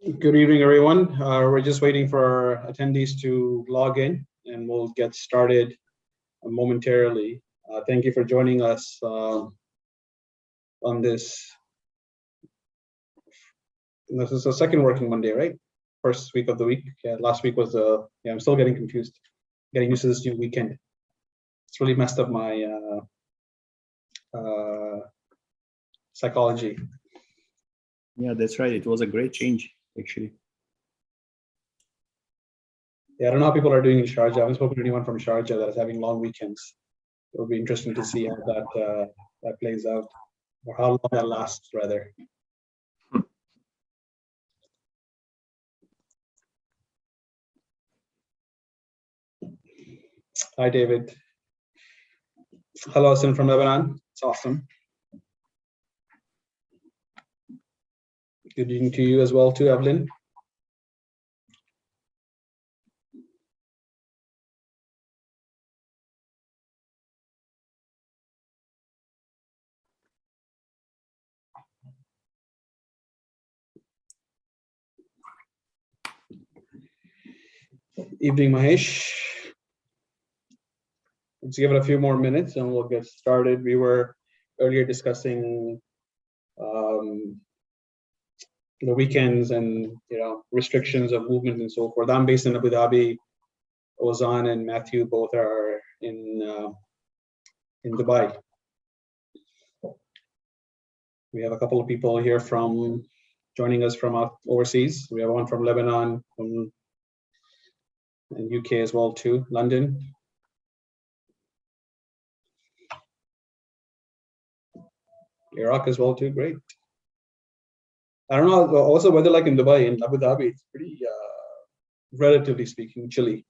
Good evening, everyone. We're just waiting for our attendees to log in, and we'll get started momentarily. Thank you for joining us on this. This is the second working Monday, right? First week of the week. Yeah, last week was I'm still getting confused, getting used to this new weekend. It's really messed up my psychology. Yeah, that's right. It was a great change, actually. Yeah, I don't know how people are doing in Sharjah. I haven't spoken to anyone from Sharjah that is having long weekends. It'll be interesting to see how that plays out, or how long that lasts, rather. Hi, David. Hello, Sim from Lebanon. It's awesome. Good evening to you as well, too, Evelyn. Evening, Mahesh. Let's give it a few more minutes and we'll get started. We were earlier discussing the weekends and restrictions of movement and so forth. I'm based in Abu Dhabi. Ozan and Mathew both are in Dubai. We have a couple of people here joining us from overseas. We have one from Lebanon, and UK as well too, London. Iraq as well too, great. I don't know, what's the weather like in Dubai? In Abu Dhabi, it's pretty, relatively speaking, chilly.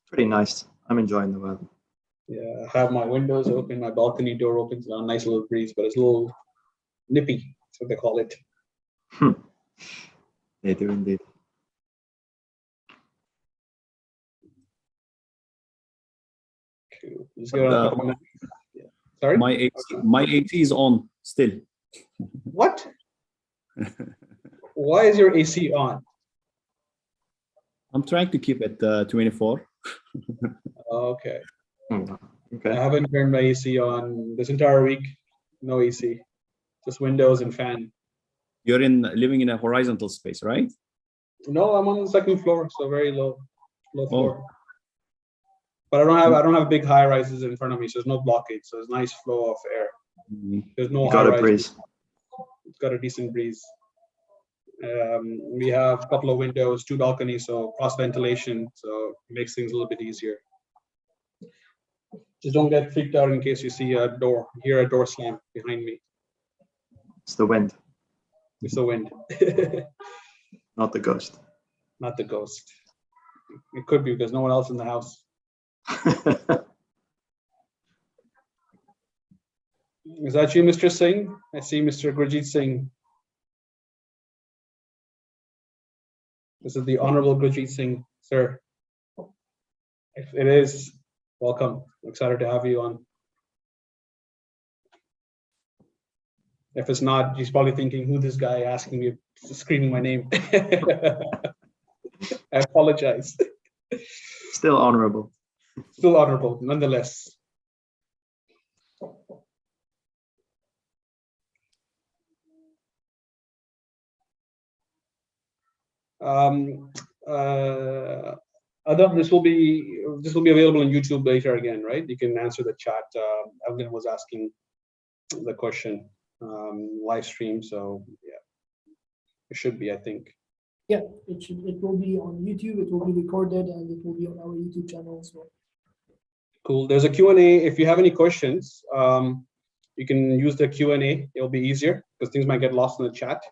Pretty nice. I'm enjoying the weather. Yeah, I have my windows open, my balcony door open, so a nice little breeze, but it's a little nippy, that's what they call it. They do indeed. Cool. Let's give it a couple minutes. Yeah. Sorry? My AC is on still. What? Why is your AC on? I'm trying to keep it 24. Okay. Okay. I haven't turned my AC on this entire week. No AC, just windows and fan. You're living in a horizontal space, right? No, I'm on the second floor, so very low floor. But I don't have big high rises in front of me, so there's no blockage. So there's nice flow of air. There's no high rise. Breeze. It's got a decent breeze. We have a couple of windows, 2 balconies, so cross ventilation, so it makes things a little bit easier. Just don't get freaked out in case you hear a door slam behind me. It's the wind. It's the wind. Not the ghost. Not the ghost. It could be because no one else in the house. Is that you, Mr. Singh? I see Mr. Gurjeet Singh. This is the Honorable Gurjeet Singh, sir. If it is, welcome. I'm excited to have you on. If it's not, he's probably thinking, who this guy asking me, screaming my name. I apologize. Still honorable. Still honorable, nonetheless. Adam, this will be available on YouTube later again, right? You can answer the chat. Evelyn was asking the question live stream, so yeah, it should be, I think. Yeah, it will be on YouTube. It will be recorded and it will be on our YouTube channel as well. Cool. There's a Q&A. If you have any questions, you can use the Q&A. It'll be easier because things might get lost in the chat.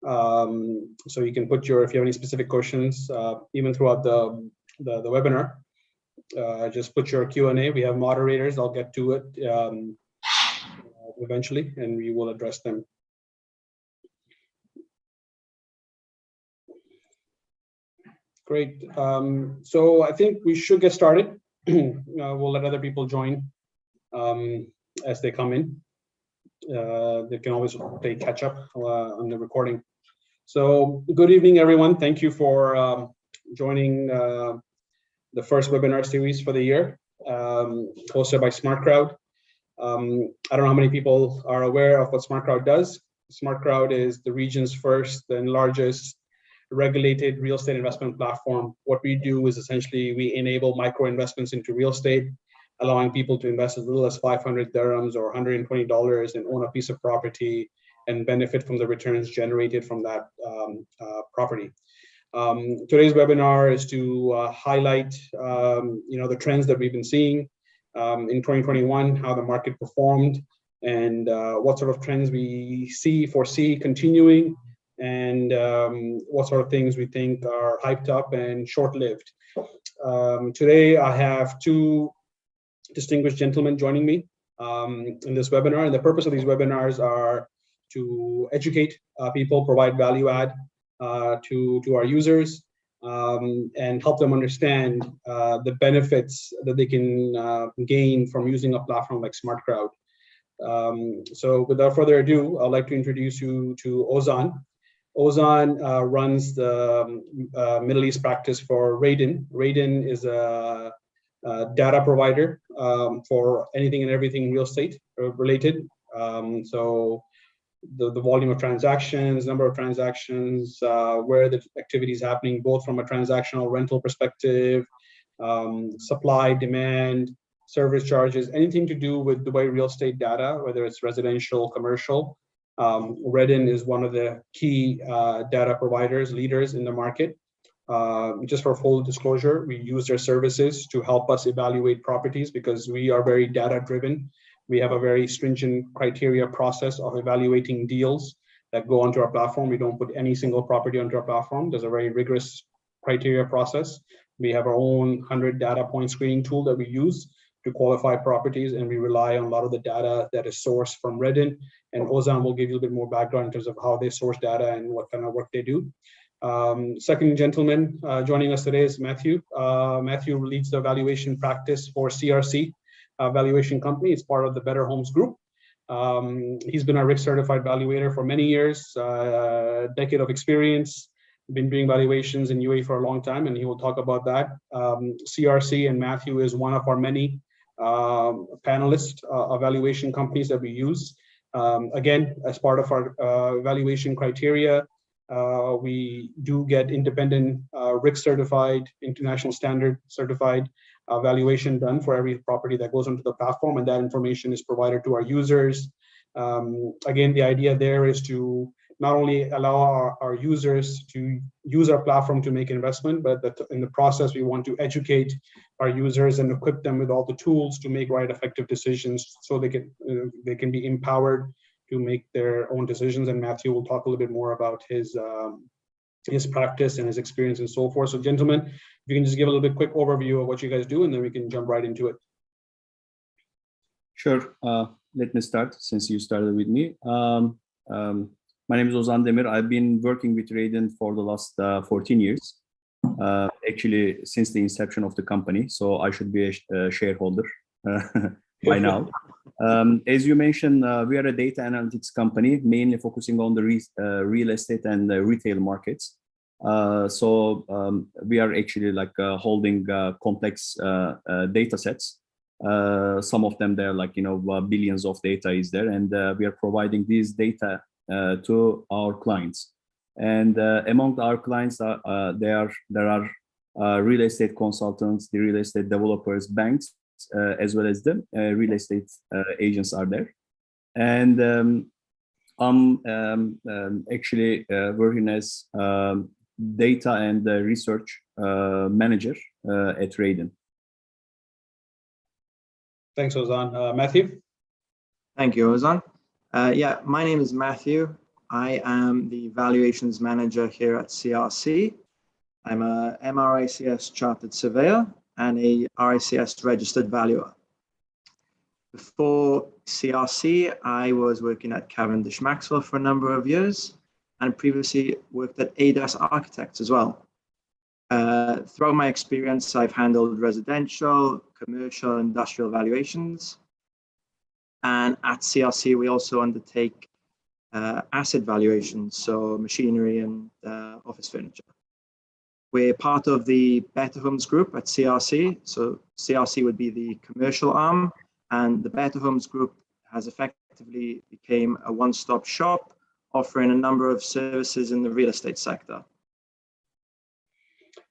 So you can put if you have any specific questions, even throughout the webinar, just put your Q&A. We have moderators. I'll get to it eventually, and we will address them. Great. So I think we should get started. We'll let other people join as they come in. they can always play catch up on the recording. So good evening, everyone. Thank you for joining the first webinar series for the year, hosted by SmartCrowd. I don't know how many people are aware of what SmartCrowd does. SmartCrowd is the region's first and largest regulated real estate investment platform. What we do is essentially we enable micro investments into real estate, allowing people to invest as little as 500 dirhams or $120 and own a piece of property and benefit from the returns generated from that property. Today's webinar is to highlight the trends that we've been seeing in 2021, how the market performed, and what sort of trends we foresee continuing, and what sort of things we think are hyped up and short-lived. Today, I have two distinguished gentlemen joining me in this webinar, and the purpose of these webinars are to educate people, provide value add to our users, and help them understand the benefits that they can gain from using a platform like SmartCrowd. So without further ado, I'd like to introduce you to Ozan. Ozan runs the Middle East practice for REIDIN. REIDIN is a data provider for anything and everything real estate related. So the volume of transactions, number of transactions, where the activity is happening, both from a transactional rental perspective, supply, demand, service charges, anything to do with Dubai real estate data, whether it's residential, commercial. REIDIN is one of the key data providers, leaders in the market. Just for full disclosure, we use their services to help us evaluate properties because we are very data driven. We have a very stringent criteria process of evaluating deals that go onto our platform. We don't put any single property onto our platform. There's a very rigorous criteria process. We have our own 100 data point screening tool that we use to qualify properties, and we rely on a lot of the data that is sourced from REIDIN. And Ozan will give you a bit more background in terms of how they source data and what kind of work they do. Second gentleman joining us today is Mathew. Mathew leads the valuation practice for CRC. Valuation company. It's part of the Better Homes Group. He's been a RIC certified valuator for many years, decade of experience, been doing valuations in UAE for a long time, and he will talk about that. CRC and Mathew is one of our many panelists of valuation companies that we use. Again, as part of our valuation criteria, we do get independent RIC certified, international standard certified valuation done for every property that goes onto the platform, and that information is provided to our users. Again, the idea there is to not only allow our users to use our platform to make investment, but that in the process, we want to educate our users and equip them with all the tools to make right effective decisions so they can be empowered to make their own decisions. And Mathew will talk a little bit more about his practice and his experience and so forth. So gentlemen, if you can just give a little bit quick overview of what you guys do, and then we can jump right into it. Sure. Let me start since you started with me. My name is Ozan Demir. I've been working with REIDIN for the last 14 years, actually since the inception of the company. So I should be a shareholder by now. As you mentioned, we are a data analytics company, mainly focusing on the real estate and the retail markets. So we are actually like holding complex data sets. Some of them, they're like, billions of data is there, and we are providing these data to our clients. And among our clients, there are real estate consultants, the real estate developers, banks, as well as the real estate agents are there. And I'm actually working as data and research manager at REIDIN. Thanks, Ozan. Mathew? Thank you, Ozan. Yeah, my name is Mathew. I am the valuations manager here at CRC. I'm a MRICS chartered surveyor and a RICS registered valuer. Before CRC, I was working at Cavendish Maxwell for a number of years and previously worked at ADAS Architects as well. Throughout my experience, I've handled residential, commercial, industrial valuations. And at CRC, we also undertake asset valuations, so machinery and office furniture. We're part of the Better Homes Group at CRC. So CRC would be the commercial arm, and the Better Homes Group has effectively become a one-stop shop, offering a number of services in the real estate sector.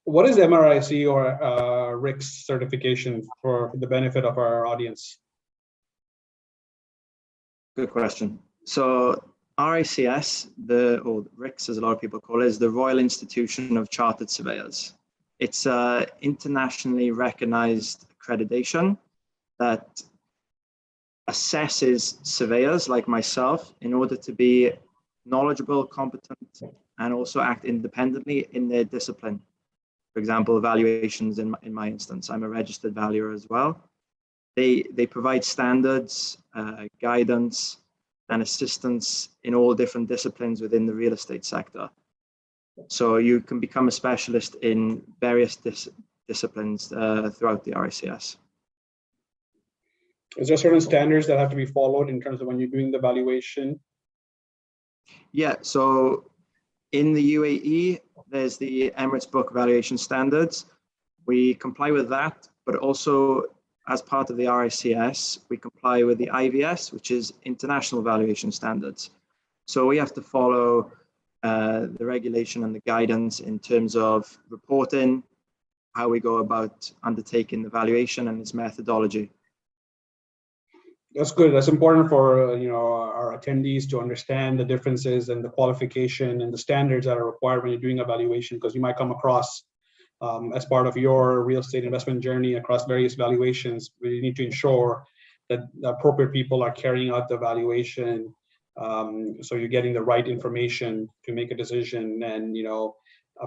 What is MRIC or RICS certification for the benefit of our audience? Good question. So RICS, or RICS as a lot of people call it, is the Royal Institution of Chartered Surveyors. It's an internationally recognized accreditation that assesses surveyors like myself in order to be knowledgeable, competent, and also act independently in their discipline. For example, valuations in my instance, I'm a registered valuer as well. They provide standards, guidance, and assistance in all different disciplines within the real estate sector. So you can become a specialist in various disciplines throughout the RICS. Is there certain standards that have to be followed in terms of when you're doing the valuation? Yeah, so in the UAE, there's the Emirates Book Valuation Standards. We comply with that, but also as part of the RICS, we comply with the IVS, which is International Valuation Standards. So we have to follow the regulation and the guidance in terms of reporting, how we go about undertaking the valuation and its methodology. That's good. That's important for our attendees to understand the differences and the qualification and the standards that are required when you're doing a valuation, because you might come across as part of your real estate investment journey across various valuations. We need to ensure that the appropriate people are carrying out the valuation, so you're getting the right information to make a decision. And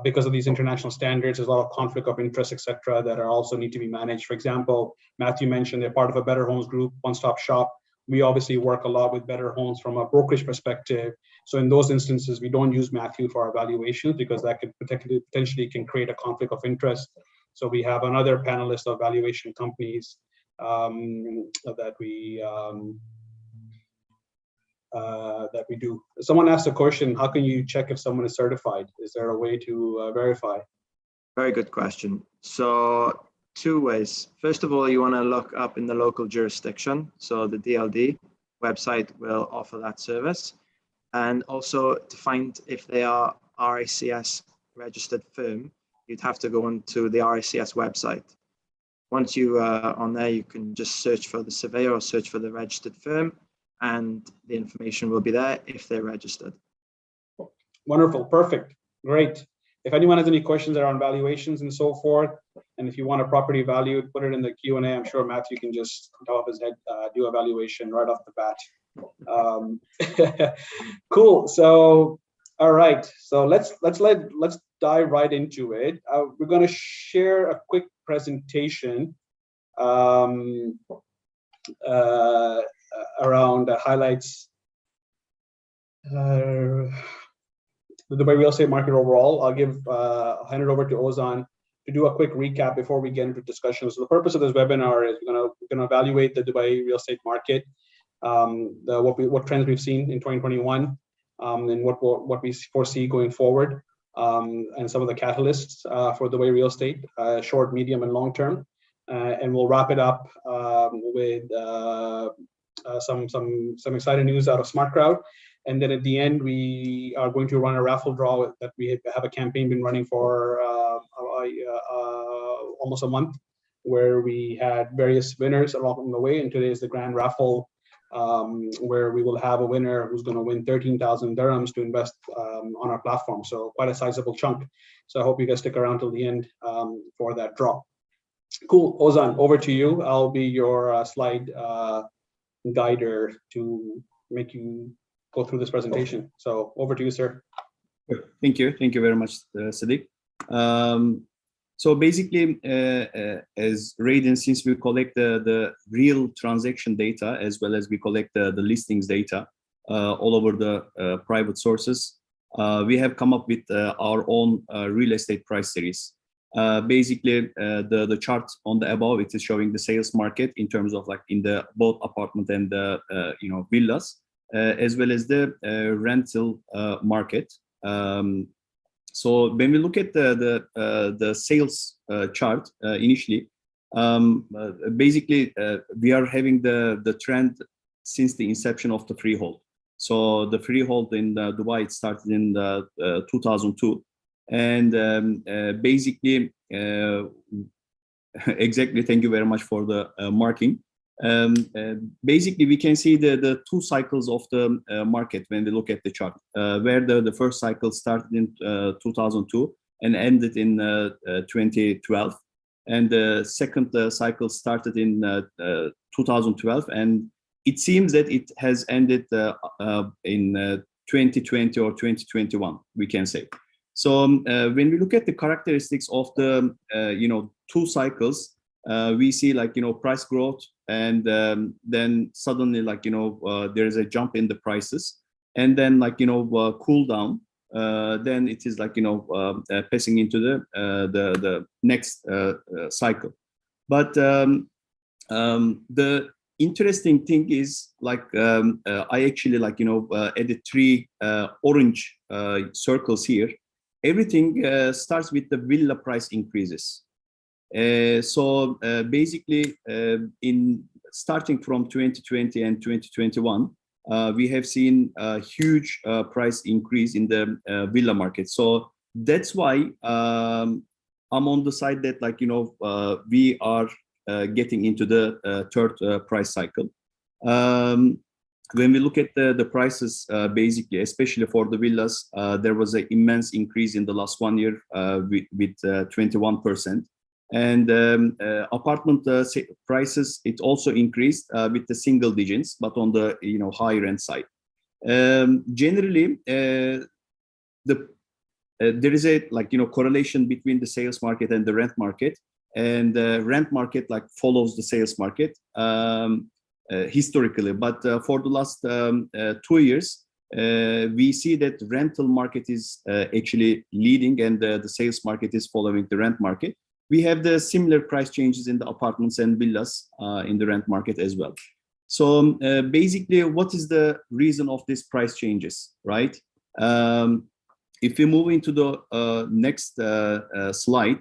because of these international standards, there's a lot of conflict of interest, etc., that are also need to be managed. For example, Mathew mentioned they're part of a Better Homes Group, one-stop shop. We obviously work a lot with Better Homes from a brokerage perspective. So in those instances, we don't use Mathew for our valuations because that could potentially can create a conflict of interest. So we have another panelist of valuation companies that we do. Someone asked a question, how can you check if someone is certified? Is there a way to verify? Very good question. So 2 ways. First of all, you want to look up in the local jurisdiction. So the DLD website will offer that service. And also to find if they are RICS registered firm, you'd have to go into the RICS website. Once you are on there, you can just search for the surveyor or search for the registered firm, and the information will be there if they're registered. Wonderful, perfect, great. If anyone has any questions around valuations and so forth, and if you want a property valued, put it in the Q&A. I'm sure Mathew can just, on top of his head, do a valuation right off the bat. Cool. So, all right. So let's dive right into it. We're going to share a quick presentation around highlights the Dubai real estate market overall. I'll hand it over to Ozan to do a quick recap before we get into discussion. So the purpose of this webinar is we're going to evaluate the Dubai real estate market, what trends we've seen in 2021, and what we foresee going forward, and some of the catalysts for Dubai real estate, short, medium, and long term. And we'll wrap it up with some exciting news out of SmartCrowd. And then at the end, we are going to run a raffle draw that we have a campaign been running for almost a month, where we had various winners along the way. And today is the grand raffle, where we will have a winner who's going to win 13,000 dirhams to invest on our platform. So quite a sizable chunk. So I hope you guys stick around till the end for that draw. Cool. Ozan, over to you. I'll be your slide guider to make you go through this presentation. So over to you, sir. Thank you very much, Siddiq. So basically, as REIDIN, since we collect the real transaction data as well as we collect the listings data all over the private sources, we have come up with our own real estate price series. Basically, the chart on the above, it is showing the sales market in terms of like in the both apartment and the villas, as well as the rental market. So when we look at the sales chart initially, basically we are having the trend since the inception of the freehold. So the freehold in Dubai, it started in 2002. And basically, exactly, thank you very much for the marking. Basically, we can see the two cycles of the market when we look at the chart, where the first cycle started in 2002 and ended in 2012. And the second cycle started in 2012, and it seems that it has ended in 2020 or 2021, we can say. So when we look at the characteristics of the two cycles, we see like price growth, and then suddenly like there is a jump in the prices, and then like cool down. Then it is like passing into the next cycle. But the interesting thing is like I actually like added three orange circles here. Everything starts with the villa price increases. So basically, in starting from 2020 and 2021, we have seen a huge price increase in the villa market. So that's why I'm on the side that like we are getting into the third price cycle. When we look at the prices, basically, especially for the villas, there was an immense increase in the last 1 year with 21%. And apartment prices, it also increased with the single digits, but on the higher end side. Generally, there is a correlation between the sales market and the rent market, and the rent market like follows the sales market historically. But for the last 2 years, we see that rental market is actually leading, and the sales market is following the rent market. We have the similar price changes in the apartments and villas in the rent market as well. So basically, what is the reason of these price changes, right? If we move into the next slide,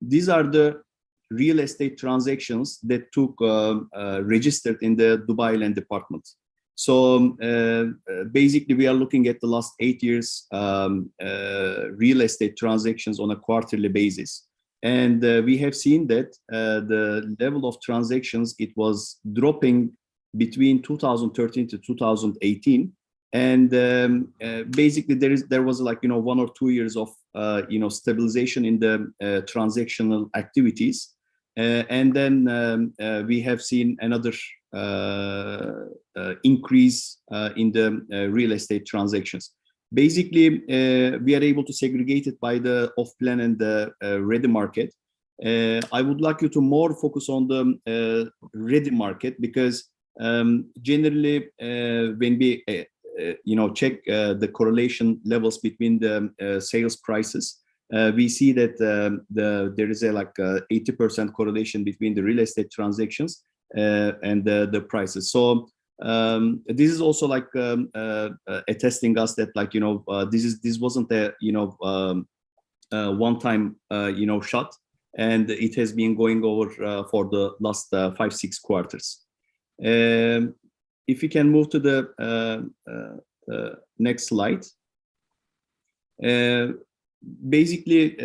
these are the real estate transactions that took registered in the Dubai Land Department. So basically, we are looking at the last 8 years real estate transactions on a quarterly basis. And we have seen that the level of transactions, it was dropping between 2013 to 2018. And basically, there was like 1 or 2 years of stabilization in the transactional activities. And then we have seen another increase in the real estate transactions. Basically, we are able to segregate it by the off-plan and the ready market. I would like you to more focus on the ready market, because generally when we check the correlation levels between the sales prices, we see that there is a 80% correlation between the real estate transactions and the prices. So this is also like attesting us that this wasn't a one-time shot, and it has been going over for the last 5-6 quarters. If you can move to the next slide. Basically,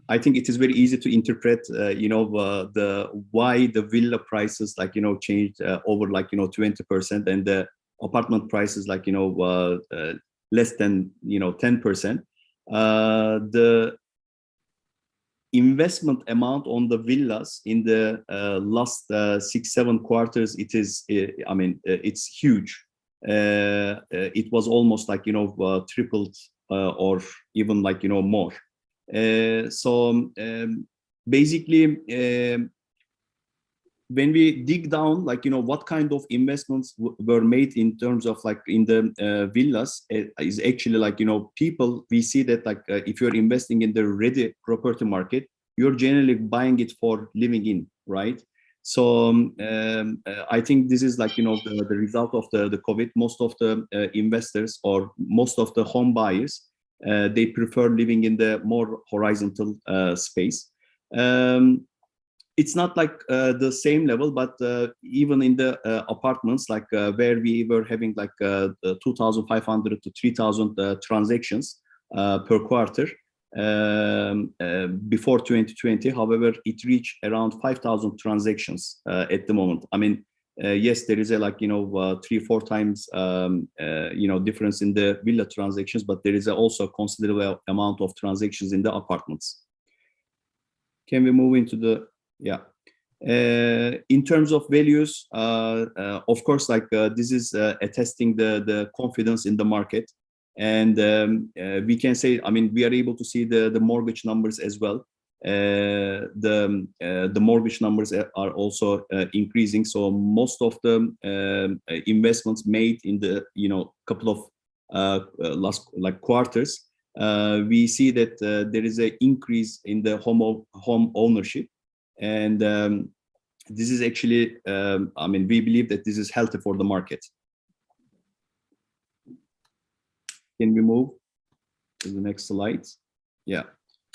I think it is very easy to interpret, why the villa prices changed over 20%, and the apartment prices less than 10%. The investment amount on the villas in the last 6-7 quarters, it is, it's huge. It was almost tripled or even more. So basically, when we dig down, like, what kind of investments were made in terms of like in the villas, is actually like, people, we see that like if you're investing in the ready property market, you're generally buying it for living in, right? So I think this is like, the result of the COVID. Most of the investors or most of the home buyers, they prefer living in the more horizontal space. It's not like the same level, but even in the apartments, like where we were having like 2,500 to 3,000 transactions per quarter before 2020. However, it reached around 5,000 transactions at the moment. I mean, yes, there is a like 3-4 times difference in the villa transactions, but there is also a considerable amount of transactions in the apartments. Can we move into the in terms of values, of course, like this is attesting the confidence in the market, and we can say, I mean, we are able to see the mortgage numbers as well. The mortgage numbers are also increasing. So most of the investments made in the couple of last like quarters, we see that there is an increase in the home ownership. And this is actually, I mean, we believe that this is healthy for the market. Can we move to the next slide? Yeah.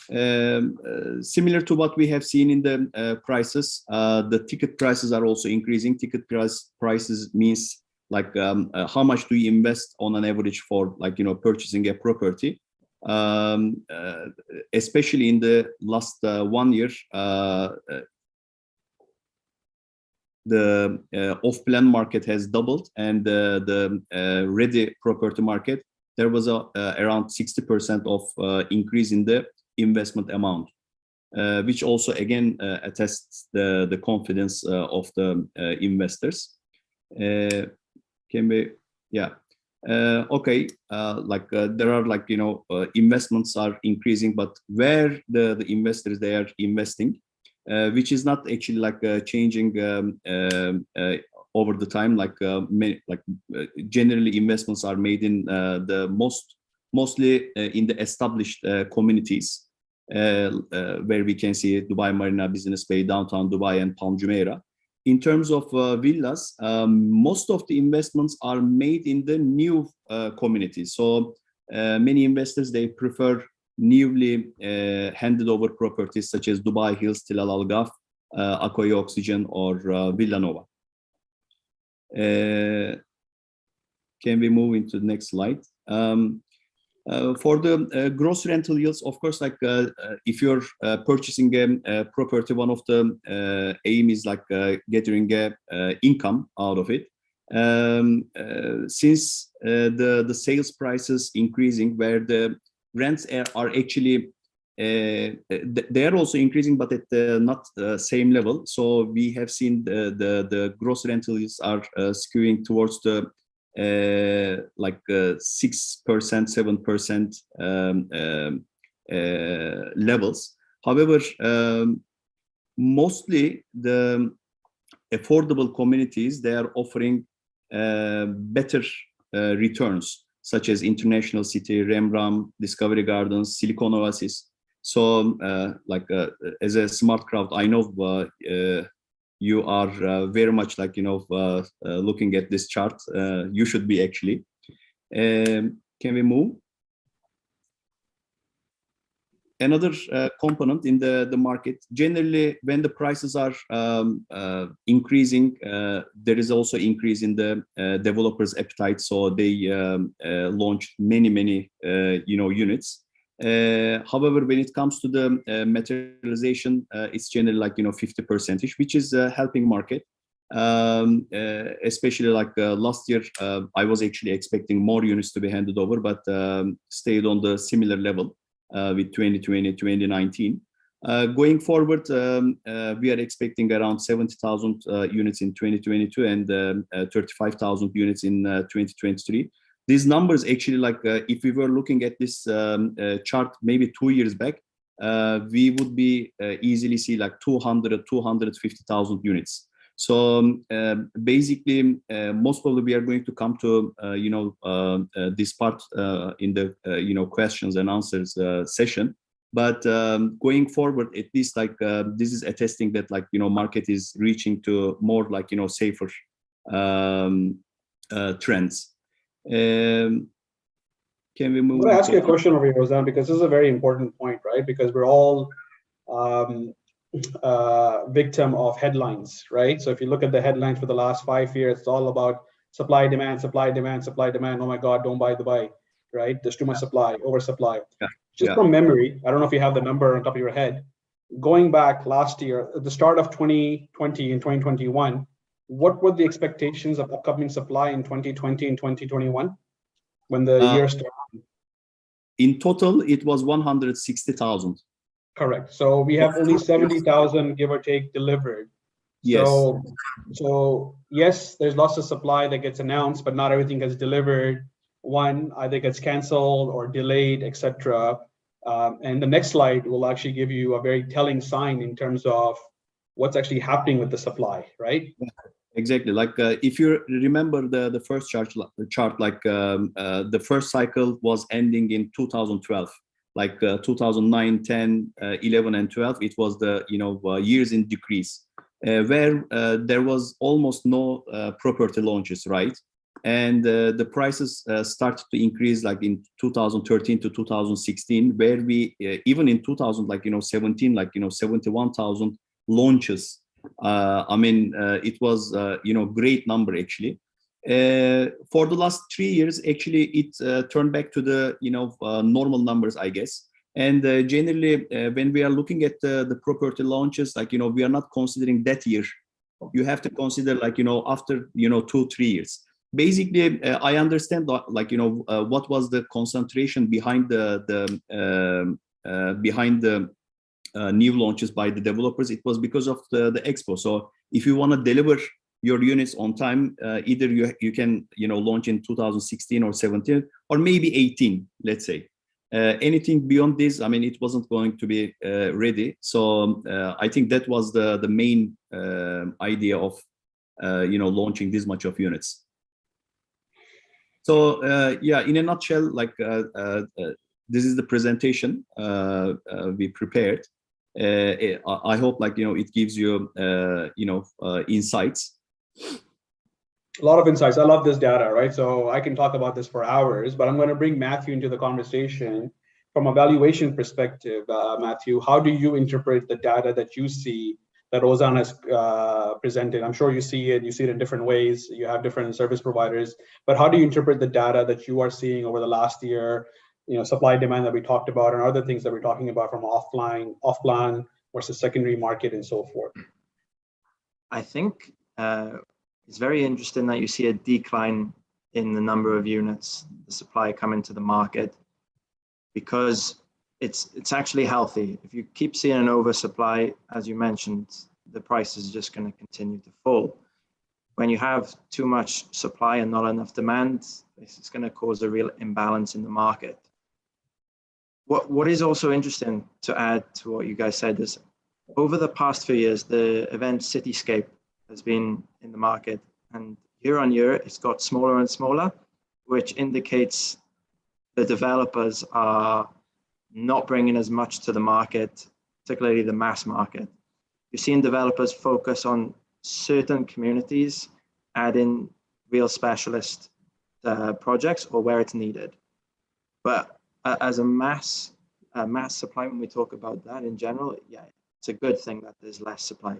Similar to what we have seen in the prices, the ticket prices are also increasing. Ticket prices means like how much do you invest on an average for like purchasing a property. Especially in the last 1 year, the off-plan market has doubled, and the ready property market, there was around 60% of increase in the investment amount, which also again attests the confidence of the investors. Can we, yeah. Okay, like there are like investments are increasing, but where the investors they are investing, which is not actually like changing over the time. Like generally investments are made in the mostly in the established communities, where we can see Dubai Marina, Business Bay, Downtown Dubai, and Palm Jumeirah. In terms of villas, most of the investments are made in the new communities. So many investors, they prefer newly handed over properties such as Dubai Hills, Tilal Al Ghaf, Akoya Oxygen, or Villanova. Can we move into the next slide? For the gross rental yields, of course, like if you're purchasing a property, one of the aim is like getting income out of it. Since the sales prices increasing, where the rents are actually they are also increasing, but at not the same level. So we have seen the gross rental yields are skewing towards the like 6%, 7% levels. However, mostly the affordable communities, they are offering better returns, such as International City, Rembrandt, Discovery Gardens, Silicon Oasis. So like as a SmartCrowd, I know you are very much like looking at this chart. You should be actually. Can we move? Another component in the market, generally when the prices are increasing, there is also increase in the developers' appetite. So they launched many units. However, when it comes to the materialization, it's generally like 50%, which is helping market. Especially like last year, I was actually expecting more units to be handed over, but stayed on the similar level with 2020, 2019. Going forward, we are expecting around 70,000 units in 2022 and 35,000 units in 2023. These numbers actually, like if we were looking at this chart maybe 2 years back, we would be easily see like 200, 250,000 units. So basically, most probably we are going to come to this part in the questions and answers session. But going forward, at least like this is attesting that like market is reaching to more like safer trends. Can we move? I'm going to ask you a question over here, Ozan, because this is a very important point, right? Because we're all victim of headlines, right? So if you look at the headlines for the last 5 years, it's all about supply, demand, supply, demand, supply, demand. Oh my God, don't buy Dubai, right? There's too much supply, oversupply. Just from memory, I don't know if you have the number on top of your head. Going back last year, at the start of 2020 and 2021, what were the expectations of upcoming supply in 2020 and 2021 when the year started? In total, it was 160,000. Correct. So we have only 70,000, give or take, delivered. Yes. So yes, there's lots of supply that gets announced, but not everything gets delivered. One either gets canceled or delayed, etc. And the next slide will actually give you a very telling sign in terms of what's actually happening with the supply, right? Exactly. Like if you remember the first chart, like the first cycle was ending in 2012. Like 2009, 10, 11, and 12, it was the years in decrease, where there was almost no property launches, right? And the prices started to increase like in 2013 to 2016, where we even in 2017, 71,000 launches. I mean, it was great number actually. For the last 3 years, actually, it turned back to the normal numbers, I guess. And generally, when we are looking at the property launches, like we are not considering that year. You have to consider like after 2-3 years. Basically, I understand what was the concentration behind the new launches by the developers. It was because of the expo. So if you want to deliver your units on time, either you can launch in 2016 or 17 or maybe 18, let's say. Anything beyond this, I mean, it wasn't going to be ready. So I think that was the main idea of launching this much of units. So yeah, in a nutshell, like this is the presentation we prepared. I hope it gives you insights. A lot of insights. I love this data, right? So I can talk about this for hours, but I'm going to bring Mathew into the conversation from a valuation perspective. Mathew, how do you interpret the data that you see that Ozan has presented? I'm sure you see it in different ways. You have different service providers, but how do you interpret the data that you are seeing over the last year? Supply demand that we talked about and other things that we're talking about from off-plan versus secondary market and so forth. I think it's very interesting that you see a decline in the number of units, the supply coming to the market, because it's actually healthy. If you keep seeing an oversupply, as you mentioned, the price is just going to continue to fall. When you have too much supply and not enough demand, it's going to cause a real imbalance in the market. What is also interesting to add to what you guys said is, over the past few years, the event Cityscape has been in the market, and year on year, it's got smaller and smaller, which indicates the developers are not bringing as much to the market, particularly the mass market. You're seeing developers focus on certain communities, add in real specialist projects or where it's needed. But as a mass supply, when we talk about that in general, yeah, it's a good thing that there's less supply.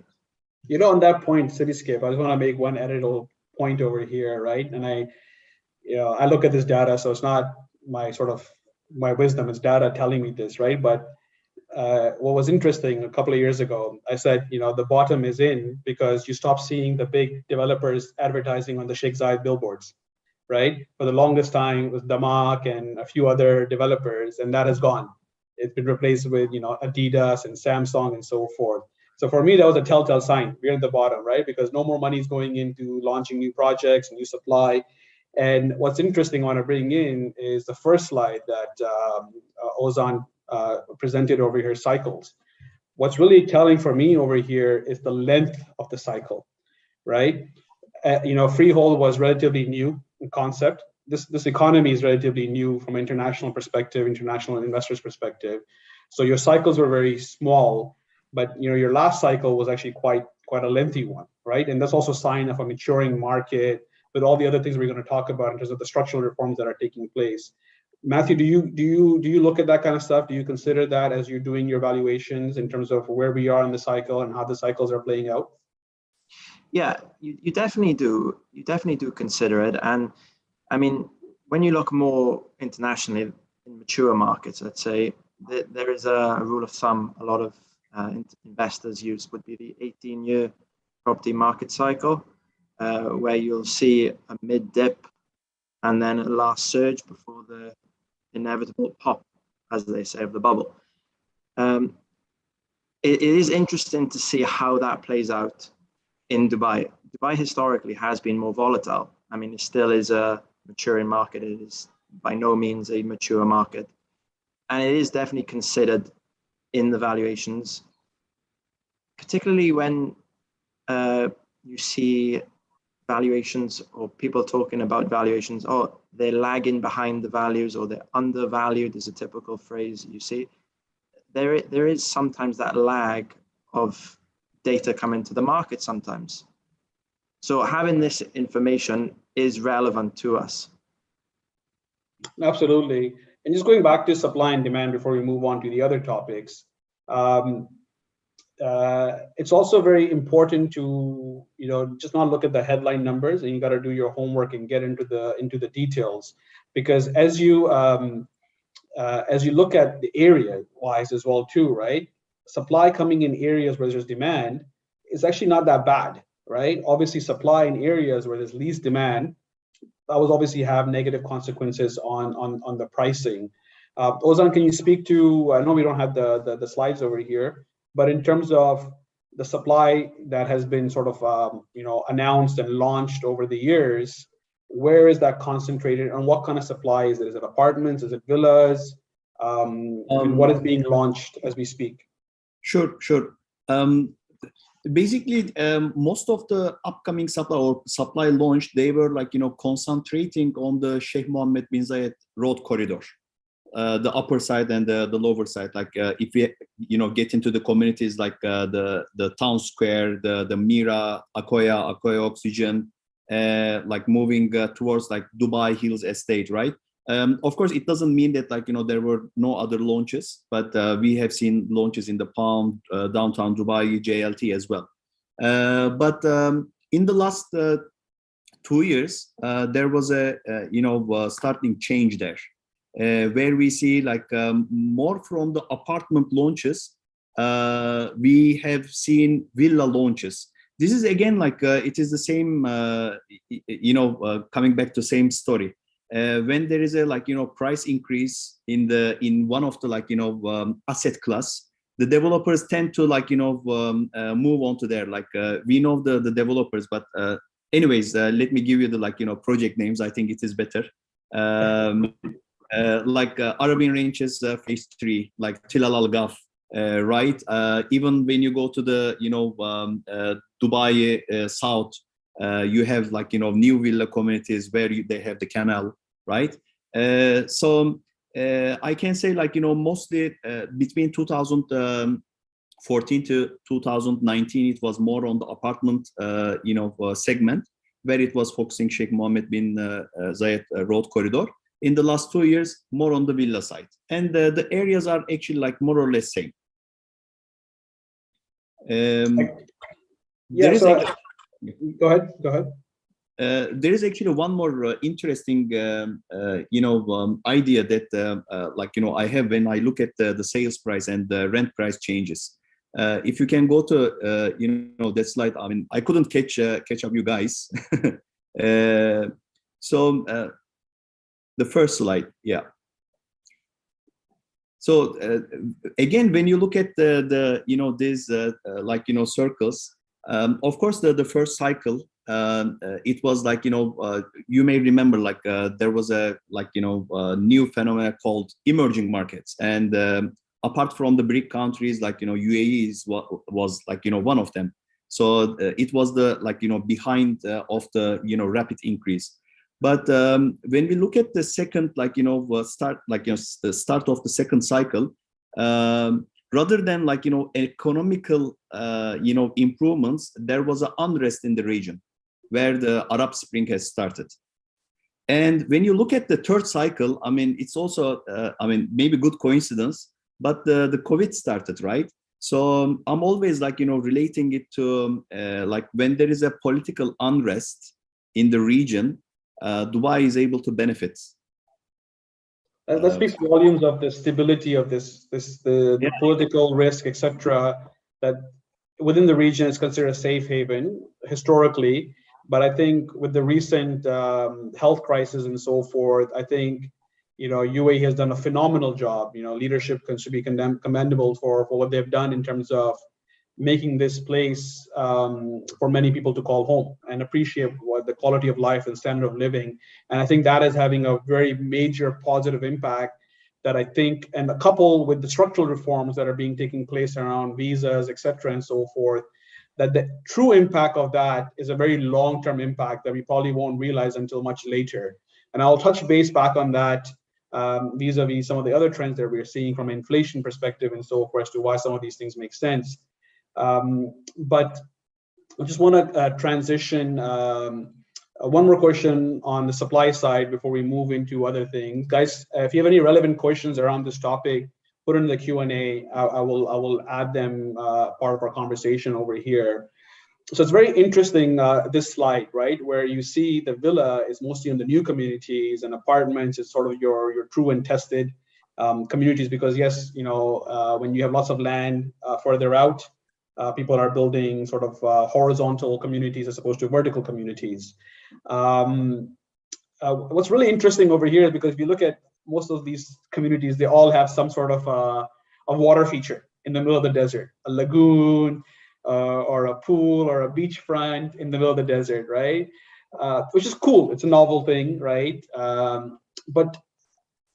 On that point, Cityscape, I just want to make one editorial point over here, right? And I look at this data, so it's not my wisdom, it's data telling me this, right? But what was interesting a couple of years ago, I said, the bottom is in because you stop seeing the big developers advertising on the Sheikh Zayed billboards, right? For the longest time, it was Damak and a few other developers, and that has gone. It's been replaced with, Adidas and Samsung and so forth. So for me, that was a telltale sign. We're at the bottom, right? Because no more money is going into launching new projects, new supply. And what's interesting I want to bring in is the first slide that Ozan presented over here, cycles. What's really telling for me over here is the length of the cycle. right? Freehold was relatively new in concept. This economy is relatively new from an international perspective, international investors' perspective. So your cycles were very small, but your last cycle was actually quite a lengthy one, right? And that's also a sign of a maturing market with all the other things we're going to talk about in terms of the structural reforms that are taking place. Mathew, do you look at that kind of stuff? Do you consider that as you're doing your valuations in terms of where we are in the cycle and how the cycles are playing out? Yeah, you definitely do. You definitely do consider it. And I mean, when you look more internationally in mature markets, let's say, there is a rule of thumb a lot of investors use would be the 18-year property market cycle, where you'll see a mid dip and then a last surge before the inevitable pop, as they say, of the bubble. It is interesting to see how that plays out in Dubai. Dubai historically has been more volatile. I mean, it still is a maturing market. It is by no means a mature market. And it is definitely considered in the valuations, particularly when you see valuations or people talking about valuations, oh, they're lagging behind the values or they're undervalued is a typical phrase you see. There is sometimes that lag of data coming to the market sometimes. So having this information is relevant to us. Absolutely. And just going back to supply and demand before we move on to the other topics, it's also very important to just not look at the headline numbers, and you got to do your homework and get into the details, because as you look at the area wise as well too, right? Supply coming in areas where there's demand is actually not that bad, right? Obviously, supply in areas where there's least demand, that will obviously have negative consequences on the pricing. Ozan, can you speak to? I know we don't have the slides over here, but in terms of the supply that has been sort of announced and launched over the years, where is that concentrated, and what kind of supply is it? Is it apartments? Is it villas? And what is being launched as we speak? Sure. Basically, most of the upcoming supply launch, they were concentrating on the Sheikh Mohammed bin Zayed road corridor, the upper side and the lower side. If we get into the communities like the town square, the Mira, Akoya Oxygen, moving towards Dubai Hills Estate, right? Of course, it doesn't mean that there were no other launches, but we have seen launches in the Palm, downtown Dubai, JLT as well. But in the last 2 years, there was a starting change there, where we see more from the apartment launches. We have seen villa launches. This is again it is the same, coming back to same story. When there is a price increase in one of the asset class, the developers tend to move on to there. We know the developers, but anyways, let me give you the project names. I think it is better. Arabian Ranges Phase 3, Tilal Al Gaf, right? Even when you go to the Dubai South, you have new villa communities where they have the canal, right? So I can say mostly between 2014 to 2019, it was more on the apartment segment, where it was focusing Sheikh Mohammed bin Zayed road corridor. In the last 2 years, more on the villa side, and the areas are actually more or less same. Go ahead. There is actually one more interesting, idea that, I have when I look at the sales price and the rent price changes. If you can go to, that slide. I mean, I couldn't catch up you guys. So the first slide, yeah. So again, when you look at these circles, of course, the first cycle, it was you may remember there was a new phenomenon called emerging markets, and apart from the BRIC countries UAE was one of them. So it was the behind of the rapid increase. But when we look at the second start the start of the second cycle, rather than economical improvements, there was an unrest in the region where the Arab Spring has started. And when you look at the third cycle, I mean, it's also, maybe good coincidence, but the COVID started, right? So I'm always relating it to when there is a political unrest in the region, Dubai is able to benefit. That speaks volumes of the stability of the political risk, etc. That within the region is considered a safe haven historically. But I think with the recent health crisis and so forth, I think UAE has done a phenomenal job. Leadership should be commendable for what they've done in terms of making this place for many people to call home and appreciate what the quality of life and standard of living. And I think that is having a very major positive impact that I think, and coupled with the structural reforms that are being taking place around visas, etc., and so forth, that the true impact of that is a very long-term impact that we probably won't realize until much later. And I'll touch base back on that vis-a-vis some of the other trends that we're seeing from an inflation perspective and so forth as to why some of these things make sense. But I just want to transition one more question on the supply side before we move into other things. Guys, if you have any relevant questions around this topic, put it in the Q&A. I will add them part of our conversation over here. So it's very interesting, this slide, right, where you see the villa is mostly in the new communities, and apartments is sort of your true and tested communities, because yes, when you have lots of land further out, people are building sort of horizontal communities as opposed to vertical communities. What's really interesting over here is because if you look at most of these communities, they all have some sort of a water feature in the middle of the desert, a lagoon or a pool or a beachfront in the middle of the desert, right? Which is cool. It's a novel thing, right? But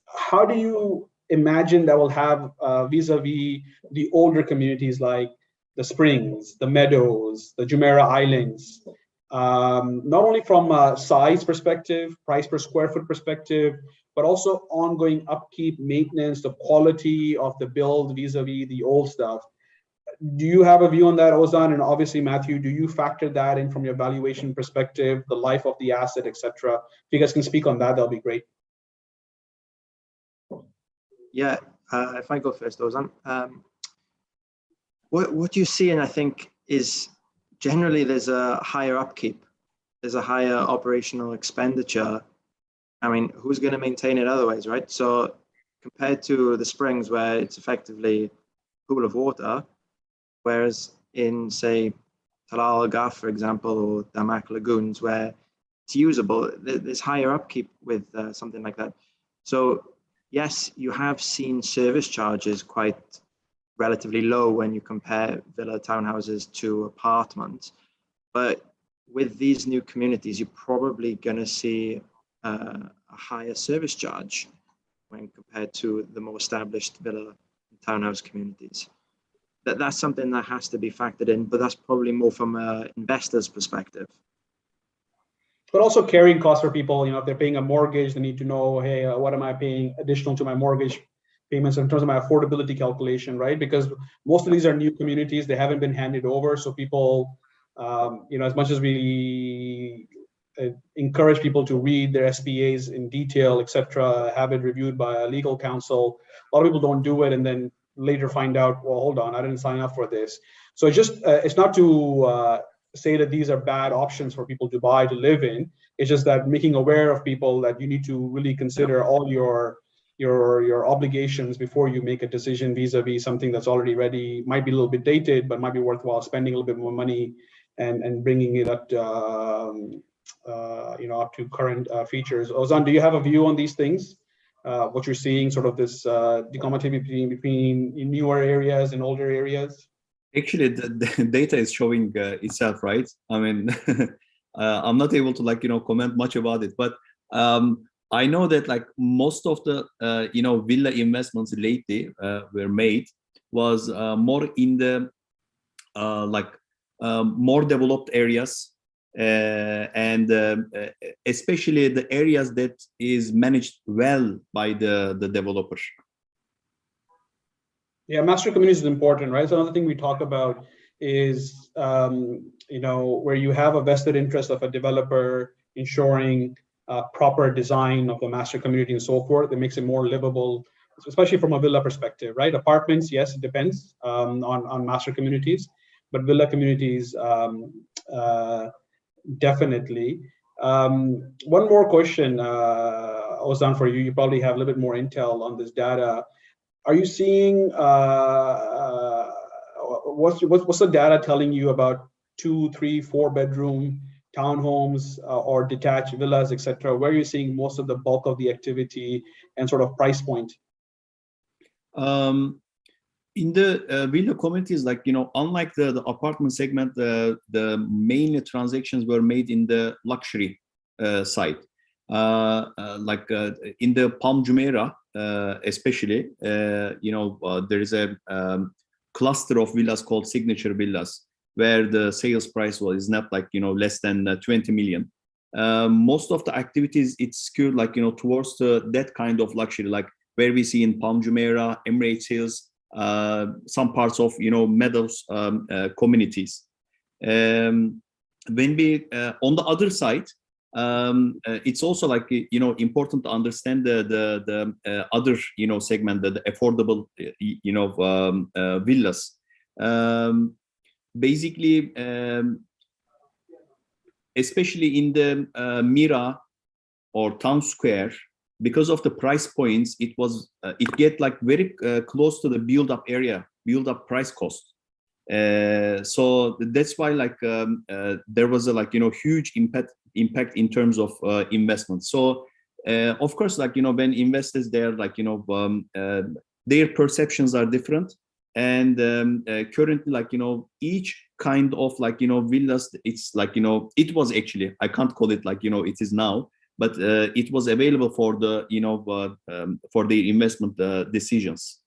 how do you imagine that will have vis-a-vis the older communities like the Springs, the Meadows, the Jumeirah Islands, not only from a size perspective, price per square foot perspective, but also ongoing upkeep, maintenance, the quality of the build vis-a-vis the old stuff. Do you have a view on that, Ozan? And obviously, Mathew, do you factor that in from your valuation perspective, the life of the asset, etc.? If you guys can speak on that, that'll be great. Yeah, if I go first, Ozan. What you see, and I think, is generally there's a higher upkeep, there's a higher operational expenditure. I mean, who's going to maintain it otherwise, right? So compared to the Springs, where it's effectively a pool of water, whereas in, say, Talal Al Ghaf, for example, or Damak Lagoons, where it's usable, there's higher upkeep with something like that. So yes, you have seen service charges quite relatively low when you compare villa townhouses to apartments. But with these new communities, you're probably going to see a higher service charge when compared to the more established villa and townhouse communities. That's something that has to be factored in, but that's probably more from an investor's perspective. But also carrying costs for people, if they're paying a mortgage, they need to know, hey, what am I paying additional to my mortgage payments in terms of my affordability calculation, right? Because most of these are new communities, they haven't been handed over. So people, as much as we encourage people to read their SPAs in detail, etc., have it reviewed by a legal counsel, a lot of people don't do it and then later find out, well, hold on, I didn't sign up for this. So it's just, it's not to say that these are bad options for people to buy, to live in. It's just that making aware of people that you need to really consider all your obligations before you make a decision vis-a-vis something that's already ready, might be a little bit dated, but might be worthwhile spending a little bit more money and bringing it up to, up to current features. Ozan, do you have a view on these things? What you're seeing, sort of this dichotomy between newer areas and older areas? Actually, the data is showing itself, right? I mean, I'm not able to comment much about it, but I know that most of the villa investments lately were made was more in the more developed areas, and especially the areas that is managed well by the developer. Yeah, master communities is important, right? So another thing we talk about is, you know, where you have a vested interest of a developer ensuring proper design of the master community and so forth. That makes it more livable, especially from a villa perspective, right? Apartments, yes, it depends on master communities, but villa communities, definitely. One more question, Ozan, for you. You probably have a little bit more intel on this data. Are you seeing what's the data telling you about 2, 3, 4 bedroom townhomes or detached villas, etc.? Where are you seeing most of the bulk of the activity and sort of price point? In the villa communities, like, you know, unlike the apartment segment, the main transactions were made in the luxury side. Like in the Palm Jumeirah, especially, you know, there is a cluster of villas called signature villas, where the sales price is not like, you know, less than 20 million. Most of the activities, it's skewed like, you know, towards that kind of luxury, like where we see in Palm Jumeirah, Emirates Hills, some parts of, you know, Meadows communities. When we on the other side, it's also like, you know, important to understand the other, you know, segment, the affordable, you know, villas. Basically, especially in the Mira or Town Square, because of the price points, it was it get like very close to the build-up area, build-up price cost. So that's why like there was a, like, you know, huge impact in terms of investment. So of course, like, you know, when investors there, like, you know, their perceptions are different, and currently, like, you know, each kind of, like, you know, villas, it's like, you know, it was actually, I can't call it like, you know, it is now, but it was available for the, you know, for the investment decisions.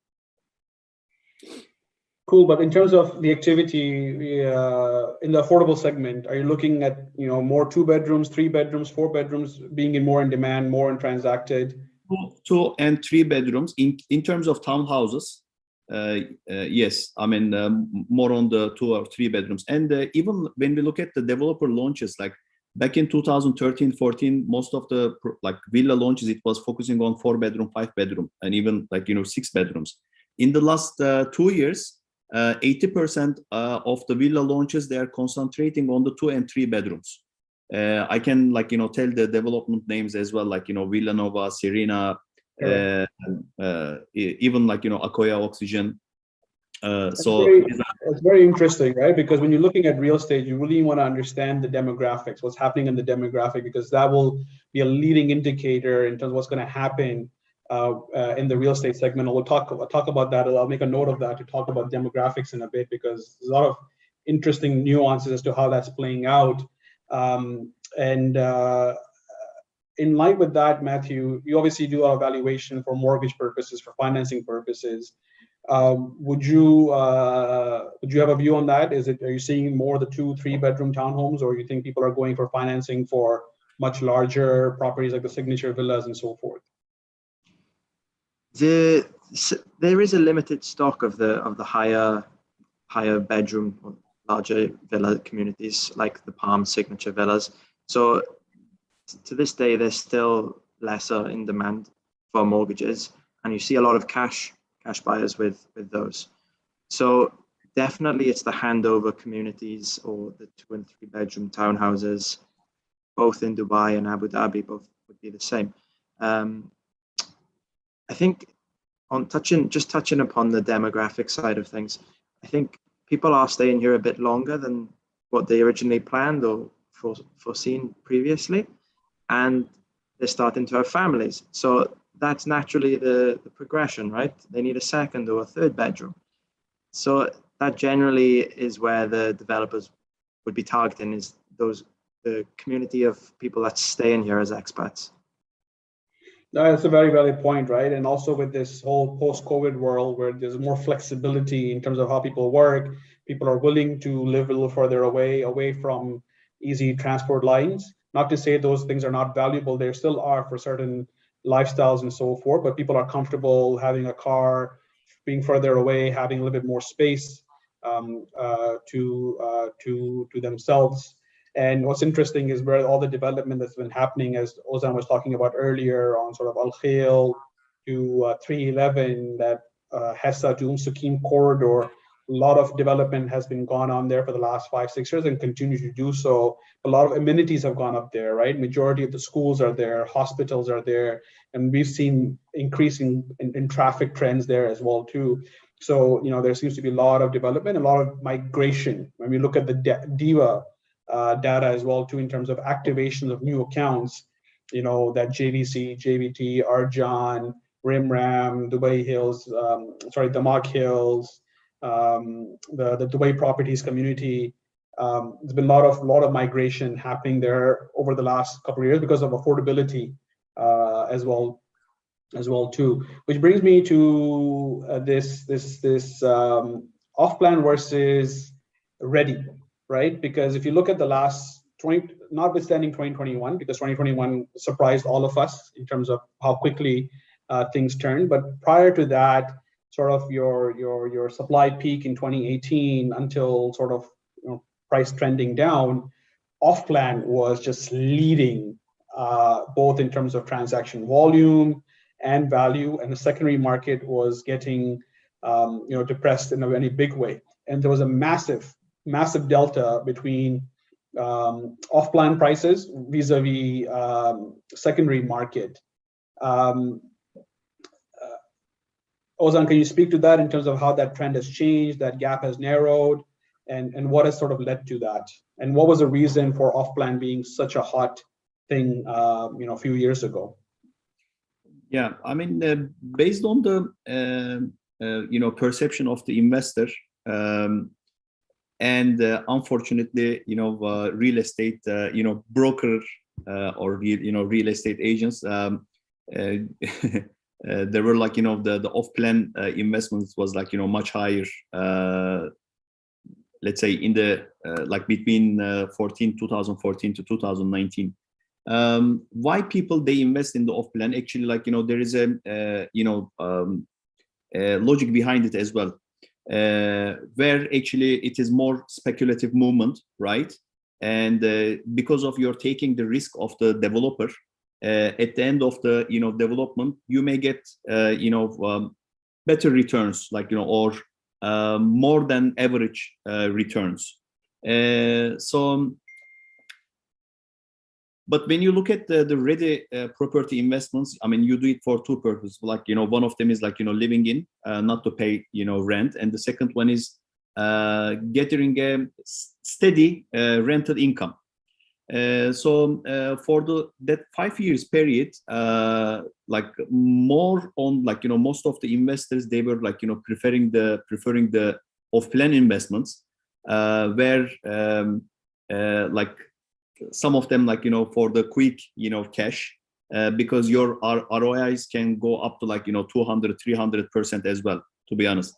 Cool, but in terms of the activity in the affordable segment, are you looking at, you know, more 2 bedrooms, 3 bedrooms, 4 bedrooms being more in demand, more in transacted? 2 and 3 bedrooms in terms of townhouses. Yes, I mean, more on the 2 or 3 bedrooms. And even when we look at the developer launches, like back in 2013-14, most of the like villa launches, it was focusing on 4 bedroom, 5 bedroom, and even like, you know, 6 bedrooms. In the last 2 years, 80% of the villa launches, they are concentrating on the 2 and 3 bedrooms. I can, like, you know, tell the development names as well, like, you know, Villanova, Serena, even like, you know, Akoya, Oxygen. So it's very interesting, right? Because when you're looking at real estate, you really want to understand the demographics, what's happening in the demographic, because that will be a leading indicator in terms of what's going to happen in the real estate segment. We'll talk about that. I'll make a note of that to talk about demographics in a bit, because there's a lot of interesting nuances as to how that's playing out. In line with that, Mathew, you obviously do a valuation for mortgage purposes, for financing purposes. Would you have a view on that? Are you seeing more the 2, 3 bedroom townhomes, or you think people are going for financing for much larger properties like the signature villas and so forth? There is a limited stock of the higher bedroom or larger villa communities like the Palm signature villas. So to this day, there's still lesser in demand for mortgages, and you see a lot of cash buyers with those. So definitely it's the handover communities or the 2 and 3 bedroom townhouses, both in Dubai and Abu Dhabi, both would be the same. I think just touching upon the demographic side of things, I think people are staying here a bit longer than what they originally planned or foreseen previously, and they're starting to have families. So that's naturally the progression, right? They need a 2nd or a 3rd bedroom. So that generally is where the developers would be targeting, is the community of people that stay in here as expats. That's a very valid point, right? And also with this whole post-COVID world where there's more flexibility in terms of how people work, People are willing to live a little further away from easy transport lines. Not to say those things are not valuable, they still are for certain lifestyles and so forth, but people are comfortable having a car, being further away, having a little bit more space to themselves. And what's interesting is where all the development that's been happening, as Ozan was talking about earlier, on sort of Al Khail to 311, that Hessa to Sukim corridor, a lot of development has been gone on there for the last 5-6 years and continue to do so. A lot of amenities have gone up there, right? Majority of the schools are there, hospitals are there, and we've seen increasing in traffic trends there as well too. So, there seems to be a lot of development, a lot of migration. When we look at the DIVA data as well too, in terms of activation of new accounts, that JVC, JVT, Arjan, Rimram, Dubai Hills, Damak Hills, the Dubai Properties community. There's been a lot of migration happening there over the last couple of years because of affordability as well too. Which brings me to this off-plan versus ready, right? Because if you look at the last notwithstanding 2021, because 2021 surprised all of us in terms of how quickly things turned, but prior to that, sort of your supply peak in 2018 until sort of price trending down, off-plan was just leading both in terms of transaction volume and value, and the secondary market was getting depressed in a very big way. And there was a massive delta between off-plan prices vis-a-vis secondary market. Ozan, can you speak to that in terms of how that trend has changed, that gap has narrowed, and what has sort of led to that? And what was the reason for off-plan being such a hot thing, a few years ago? Yeah, I mean, based on the perception of the investor, and unfortunately, real estate, broker or real estate agents, there were like the off-plan investments was like much higher. Let's say in the like between 2014 to 2019. Why people they invest in the off-plan? Actually, like there is a logic behind it as well, where actually it is more speculative movement, right? And because of you're taking the risk of the developer, at the end of the development, you may get better returns, like or more than average returns. But when you look at the ready property investments, I mean, you do it for two purposes. Like, one of them is like, living in, not to pay, rent. And the second one is getting a steady rental income. For that 5 years period, like more on like, most of the investors, they were like, preferring the off-plan investments, where like, some of them like for the quick cash, because your ROIs can go up to like 200-300% as well, to be honest.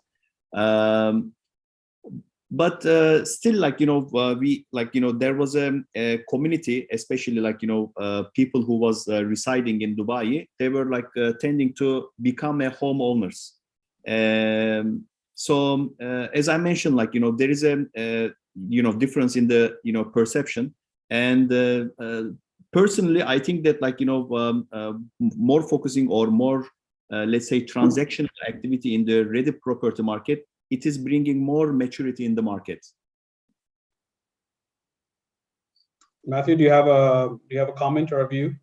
But still, like we like there was a community, especially like people who was residing in Dubai. They were like tending to become a homeowners. As I mentioned, like there is a difference in the perception. And personally, I think that like more focusing or more let's say transactional activity in the ready property market, it is bringing more maturity in the market. Mathew, do you have a comment or a view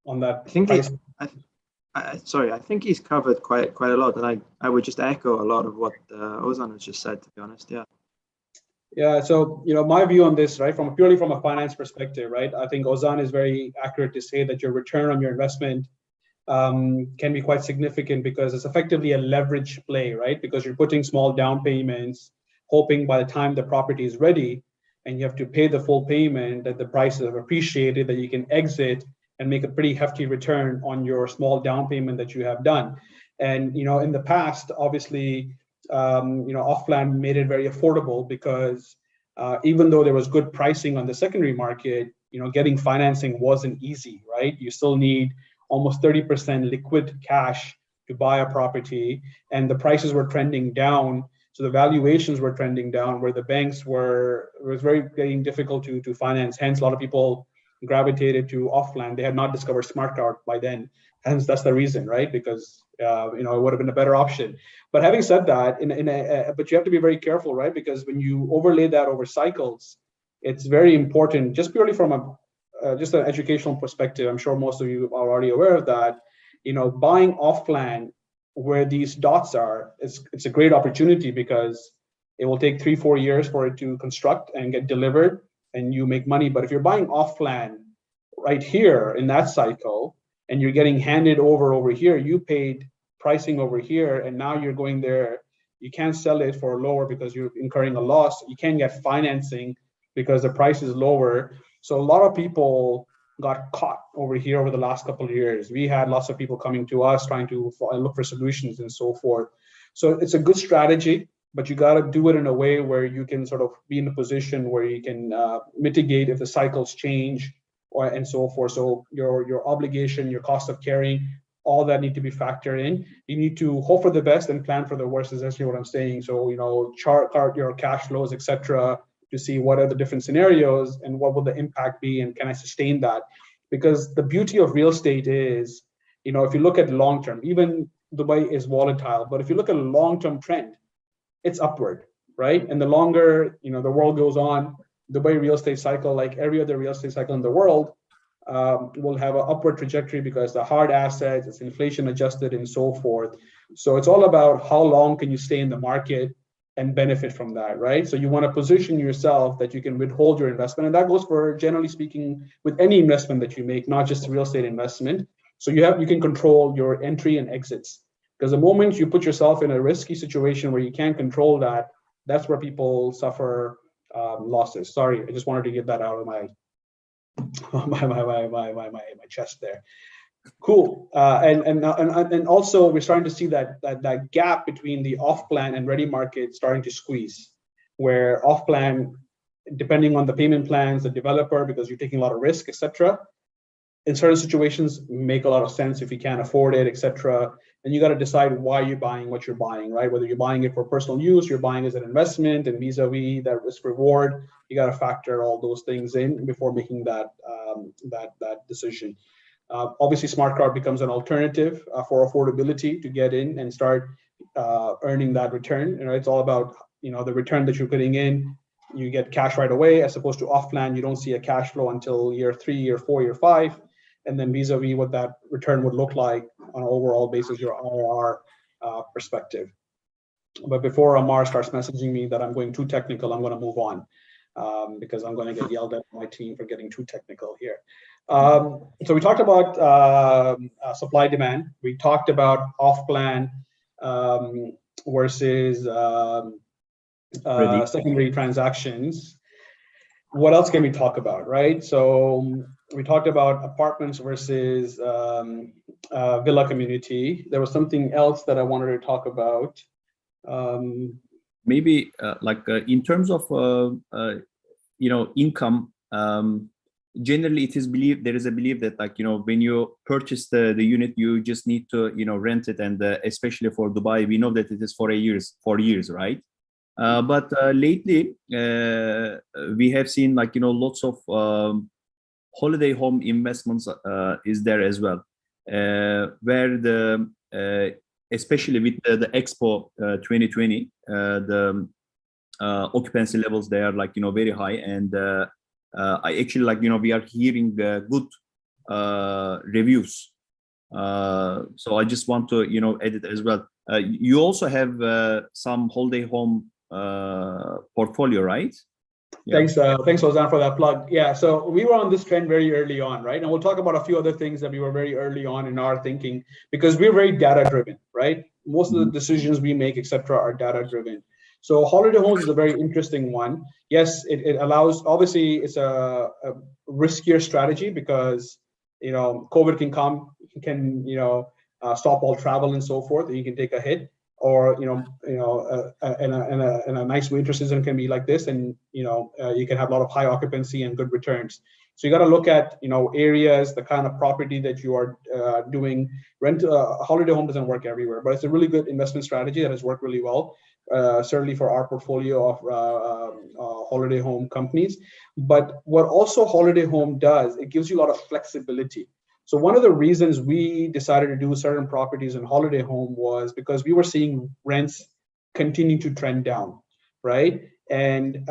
on that? I think he's covered quite a lot, and I would just echo a lot of what Ozan has just said, to be honest. Yeah, so my view on this, right, purely from a finance perspective, right, I think Ozan is very accurate to say that your return on your investment can be quite significant, because it's effectively a leverage play, right? Because you're putting small down payments, hoping by the time the property is ready and you have to pay the full payment, that the prices have appreciated, that you can exit and make a pretty hefty return on your small down payment that you have done. And in the past, obviously, off-plan made it very affordable because even though there was good pricing on the secondary market, getting financing wasn't easy, right? You still need almost 30% liquid cash to buy a property, and the prices were trending down. So the valuations were trending down, where the banks it was getting difficult to finance. Hence, a lot of people gravitated to off-plan. They had not discovered SmartCrowd by then. Hence, that's the reason, right? Because it would have been a better option. But having said that, but you have to be very careful, right? Because when you overlay that over cycles, it's very important, just purely from just an educational perspective. I'm sure most of you are already aware of that. Buying off-plan where these dots are, it's a great opportunity because it will take 3-4 years for it to construct and get delivered, and you make money. But if you're buying off-plan right here in that cycle, and you're getting handed over here, you paid pricing over here, and now you're going there, you can't sell it for lower because you're incurring a loss. You can't get financing because the price is lower. So a lot of people got caught over here over the last couple of years. We had lots of people coming to us trying to look for solutions and so forth. So it's a good strategy, but you got to do it in a way where you can sort of be in a position where you can mitigate if the cycles change and so forth. So your obligation, your cost of carrying, all that need to be factored in. You need to hope for the best and plan for the worst, is actually what I'm saying. So, chart your cash flows, etc., to see what are the different scenarios and what will the impact be, and can I sustain that? Because the beauty of real estate is, if you look at long term, even Dubai is volatile, but if you look at a long-term trend, it's upward, right? And the longer, the world goes on, Dubai real estate cycle, like every other real estate cycle in the world, will have an upward trajectory because the hard assets, it's inflation adjusted and so forth. So it's all about how long can you stay in the market and benefit from that, right? So you want to position yourself that you can withhold your investment. And that goes for, generally speaking, with any investment that you make, not just real estate investment. So you can control your entry and exits. Because the moment you put yourself in a risky situation where you can't control that, that's where people suffer losses. Sorry, I just wanted to get that out of my chest there. Cool. And also we're starting to see that gap between the off-plan and ready market starting to squeeze, where off-plan, depending on the payment plans, the developer, because you're taking a lot of risk, etc., in certain situations make a lot of sense if you can't afford it, etc. And you got to decide why you're buying what you're buying, right? Whether you're buying it for personal use, you're buying as an investment, and vis-a-vis that risk reward, you got to factor all those things in before making that decision. Obviously, SmartCrowd becomes an alternative for affordability to get in and start earning that return. It's all about the return that you're putting in. You get cash right away, as opposed to off-plan. You don't see a cash flow until year 3, year 4, year 5, and then vis-a-vis what that return would look like on an overall basis, your IRR perspective. But before Amar starts messaging me that I'm going too technical, I'm going to move on because I'm going to get yelled at by my team for getting too technical here. So we talked about supply demand. We talked about off-plan versus secondary transactions. What else can we talk about, right? So we talked about apartments versus villa community. There was something else that I wanted to talk about. Maybe in terms of income, generally it is believed, there is a belief that when you purchase the unit, you just need to rent it, and especially for Dubai, we know that it is for 4 years, right? But lately we have seen lots of holiday home investments is there as well, where the especially with the Expo 2020, the occupancy levels, they are very high, and I actually we are hearing good reviews. So I just want to add it as well. You also have some holiday home portfolio, right? Yeah. Thanks, Ozan, for that plug. Yeah, so we were on this trend very early on, right? And we'll talk about a few other things that we were very early on in our thinking, because we're very data-driven, right? Most of the decisions we make, etc., are data-driven. So holiday homes is a very interesting one. Yes, it allows, obviously, it's a riskier strategy because, COVID can come, can, stop all travel and so forth, and you can take a hit. or and a nice winter season can be like this, and you can have a lot of high occupancy and good returns. So you got to look at areas, the kind of property that you are doing. Rent holiday home doesn't work everywhere, but it's a really good investment strategy that has worked really well, certainly for our portfolio of holiday home companies. But what also holiday home does, it gives you a lot of flexibility. So one of the reasons we decided to do certain properties in holiday home was because we were seeing rents continue to trend down, right? And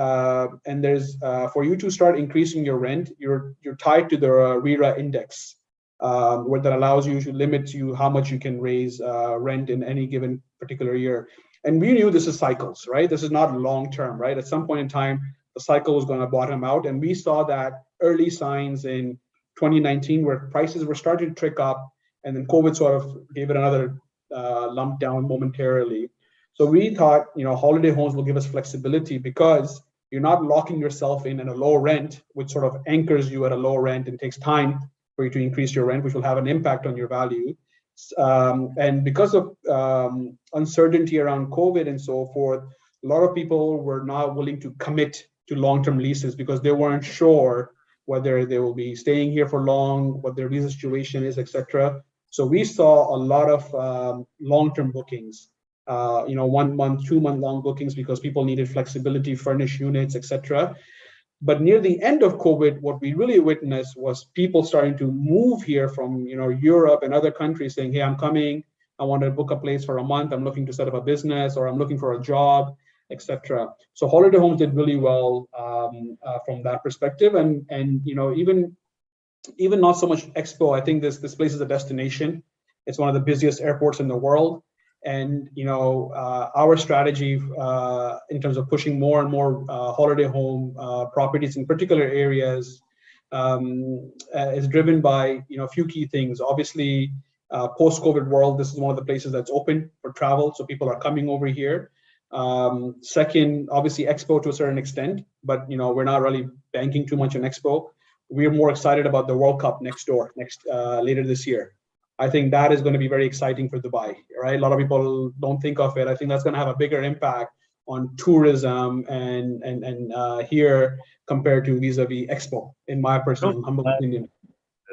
there's for you to start increasing your rent, you're tied to the RERA index, where that allows you to limit you how much you can raise rent in any given particular year. And we knew this is cycles, right? This is not long term, right? At some point in time, the cycle was going to bottom out, and we saw that early signs in 2019 where prices were starting to trick up, and then COVID sort of gave it another lump down momentarily. So we thought, holiday homes will give us flexibility because you're not locking yourself in at a low rent, which sort of anchors you at a low rent and takes time for you to increase your rent, which will have an impact on your value. And because of uncertainty around COVID and so forth, a lot of people were not willing to commit to long-term leases because they weren't sure whether they will be staying here for long, what their visa situation is, etc. So we saw a lot of long-term bookings, 1 month, 2 month long bookings because people needed flexibility, furnished units, etc. But near the end of COVID, what we really witnessed was people starting to move here from Europe and other countries saying, hey, I'm coming, I want to book a place for a month, I'm looking to set up a business, or I'm looking for a job, etc. So holiday homes did really well from that perspective, and even not so much Expo. I think this place is a destination. It's one of the busiest airports in the world, and our strategy in terms of pushing more and more holiday home properties in particular areas is driven by a few key things. Obviously, post-COVID world, this is one of the places that's open for travel, so people are coming over here. Second, obviously Expo to a certain extent, but we're not really banking too much on Expo. We're more excited about the World Cup later this year. I think that is going to be very exciting for Dubai, right? A lot of people don't think of it. I think that's going to have a bigger impact on tourism and here compared to vis-a-vis Expo, in my personal humble opinion.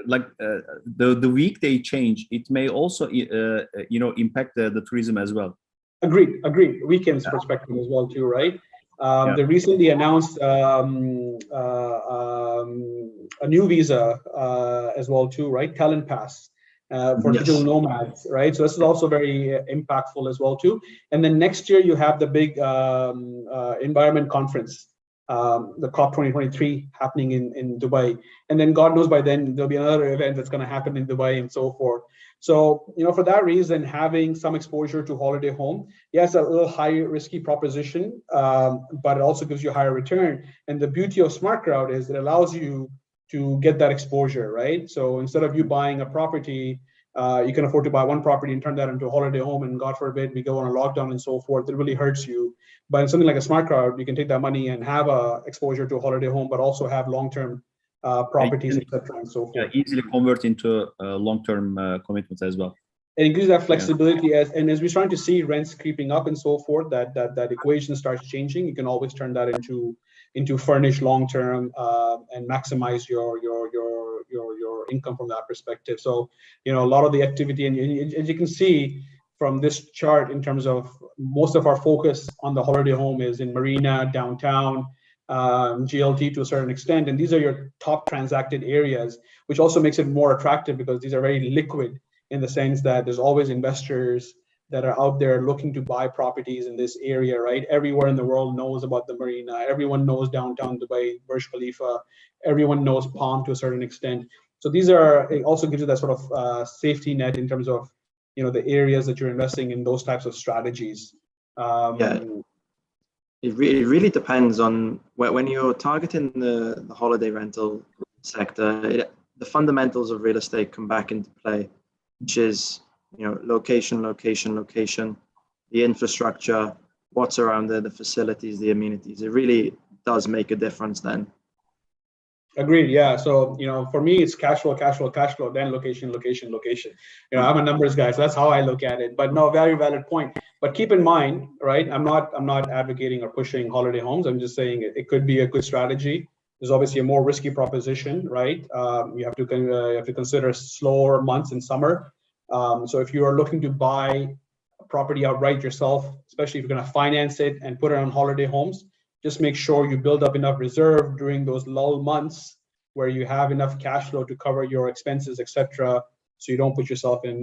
Like the weekday change, it may also impact the tourism as well. Agreed. Weekends perspective as well too, right? They recently announced a new visa as well too, right? Talent Pass for digital nomads, right? So this is also very impactful as well too. And then next year you have the big environment conference, the COP 2023 happening in Dubai. And then God knows by then there'll be another event that's going to happen in Dubai and so forth. So, for that reason, having some exposure to holiday home, yes, a little high risky proposition, but it also gives you a higher return. And the beauty of SmartCrowd is it allows you to get that exposure, right? So instead of you buying a property, you can afford to buy one property and turn that into a holiday home, and God forbid we go on a lockdown and so forth, it really hurts you. But in something like a SmartCrowd, you can take that money and have a exposure to a holiday home, but also have long-term properties, etc., and so forth. Easily convert into long-term commitments as well. It gives that flexibility as we're starting to see rents creeping up and so forth, that equation starts changing. You can always turn that into furnished long-term and maximize your income from that perspective. So a lot of the activity, and as you can see from this chart, in terms of most of our focus on the holiday home is in Marina, downtown, GLT to a certain extent, and these are your top transacted areas, which also makes it more attractive because these are very liquid in the sense that there's always investors that are out there looking to buy properties in this area, right? Everywhere in the world knows about the Marina. Everyone knows downtown Dubai, Burj Khalifa. Everyone knows Palm to a certain extent. So it also gives you that sort of safety net in terms of the areas that you're investing in, those types of strategies. It really depends on when you're targeting the holiday rental sector. The fundamentals of real estate come back into play, which is location, the infrastructure, what's around there, the facilities, the amenities. It really does make a difference then. Agreed. Yeah. So for me, it's cash flow, then location. I'm a numbers guy, so that's how I look at it. But no, very valid point. But keep in mind, right? I'm not advocating or pushing holiday homes. I'm just saying it could be a good strategy. There's obviously a more risky proposition, right? You have to consider slower months in summer. So if you are looking to buy a property outright yourself, especially if you're going to finance it and put it on holiday homes, just make sure you build up enough reserve during those lull months where you have enough cash flow to cover your expenses, etc. So you don't put yourself in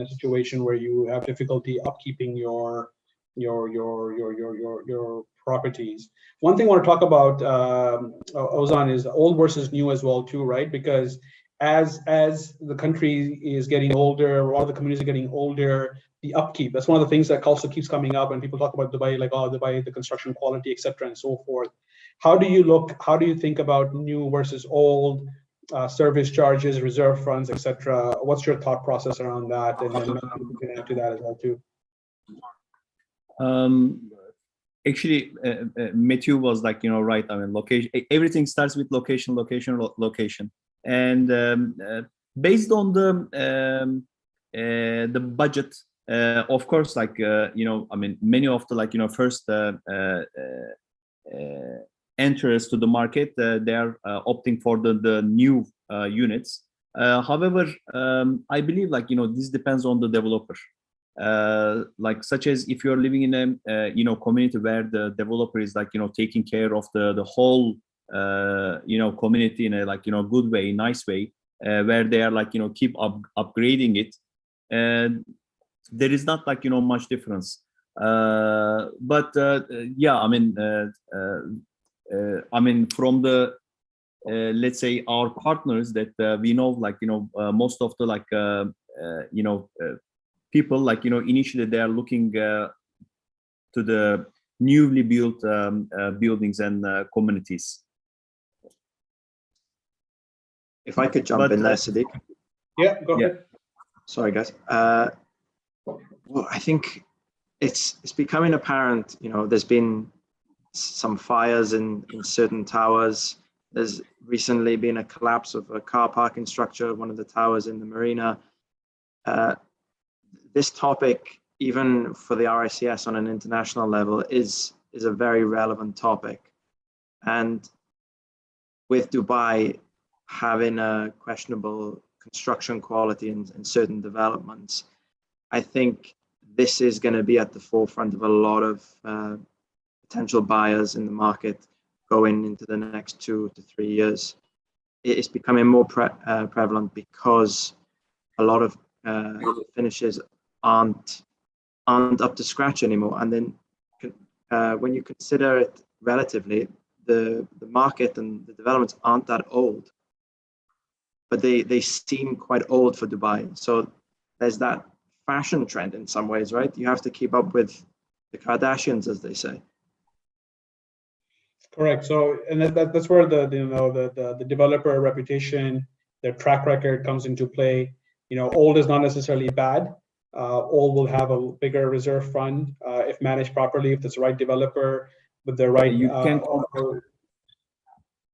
a situation where you have difficulty upkeeping your properties. One thing I want to talk about, Ozan, is old versus new as well too, right? Because as the country is getting older, a lot of the communities are getting older, the upkeep, that's one of the things that also keeps coming up when people talk about Dubai, like, oh, Dubai, the construction quality, etc., and so forth. How do you think about new versus old, service charges, reserve funds, etc.? What's your thought process around that? And then you can add to that as well too. Actually, Mathew was like, right. I mean, location. Everything starts with location. And based on the budget, of course, like I mean, many of the first entrers to the market, they are opting for the new units. However, I believe this depends on the developer. Such as if you're living in a community where the developer is taking care of the whole community in a good way, nice way, where they are keep upgrading it, and there is not much difference. But yeah, I mean from the let's say our partners that we know, most of the people initially they are looking to the newly built buildings and communities. If I could jump in there, Siddiq. Yeah, go ahead. Sorry, guys. Well, I think it's becoming apparent. There's been some fires in certain towers. There's recently been a collapse of a car parking structure, one of the towers in the marina. This topic, even for the RICS on an international level, is a very relevant topic. And with Dubai having a questionable construction quality in certain developments, I think this is going to be at the forefront of a lot of potential buyers in the market going into the next 2 to 3 years. It's becoming more prevalent because a lot of finishes aren't up to scratch anymore. And then when you consider it relatively, the market and the developments aren't that old, but they seem quite old for Dubai. So there's that fashion trend in some ways, right? You have to keep up with the Kardashians, as they say. Correct. So, and that's where the developer reputation, their track record comes into play. Old is not necessarily bad. Old will have a bigger reserve fund if managed properly, if it's the right developer with the right. You can compare.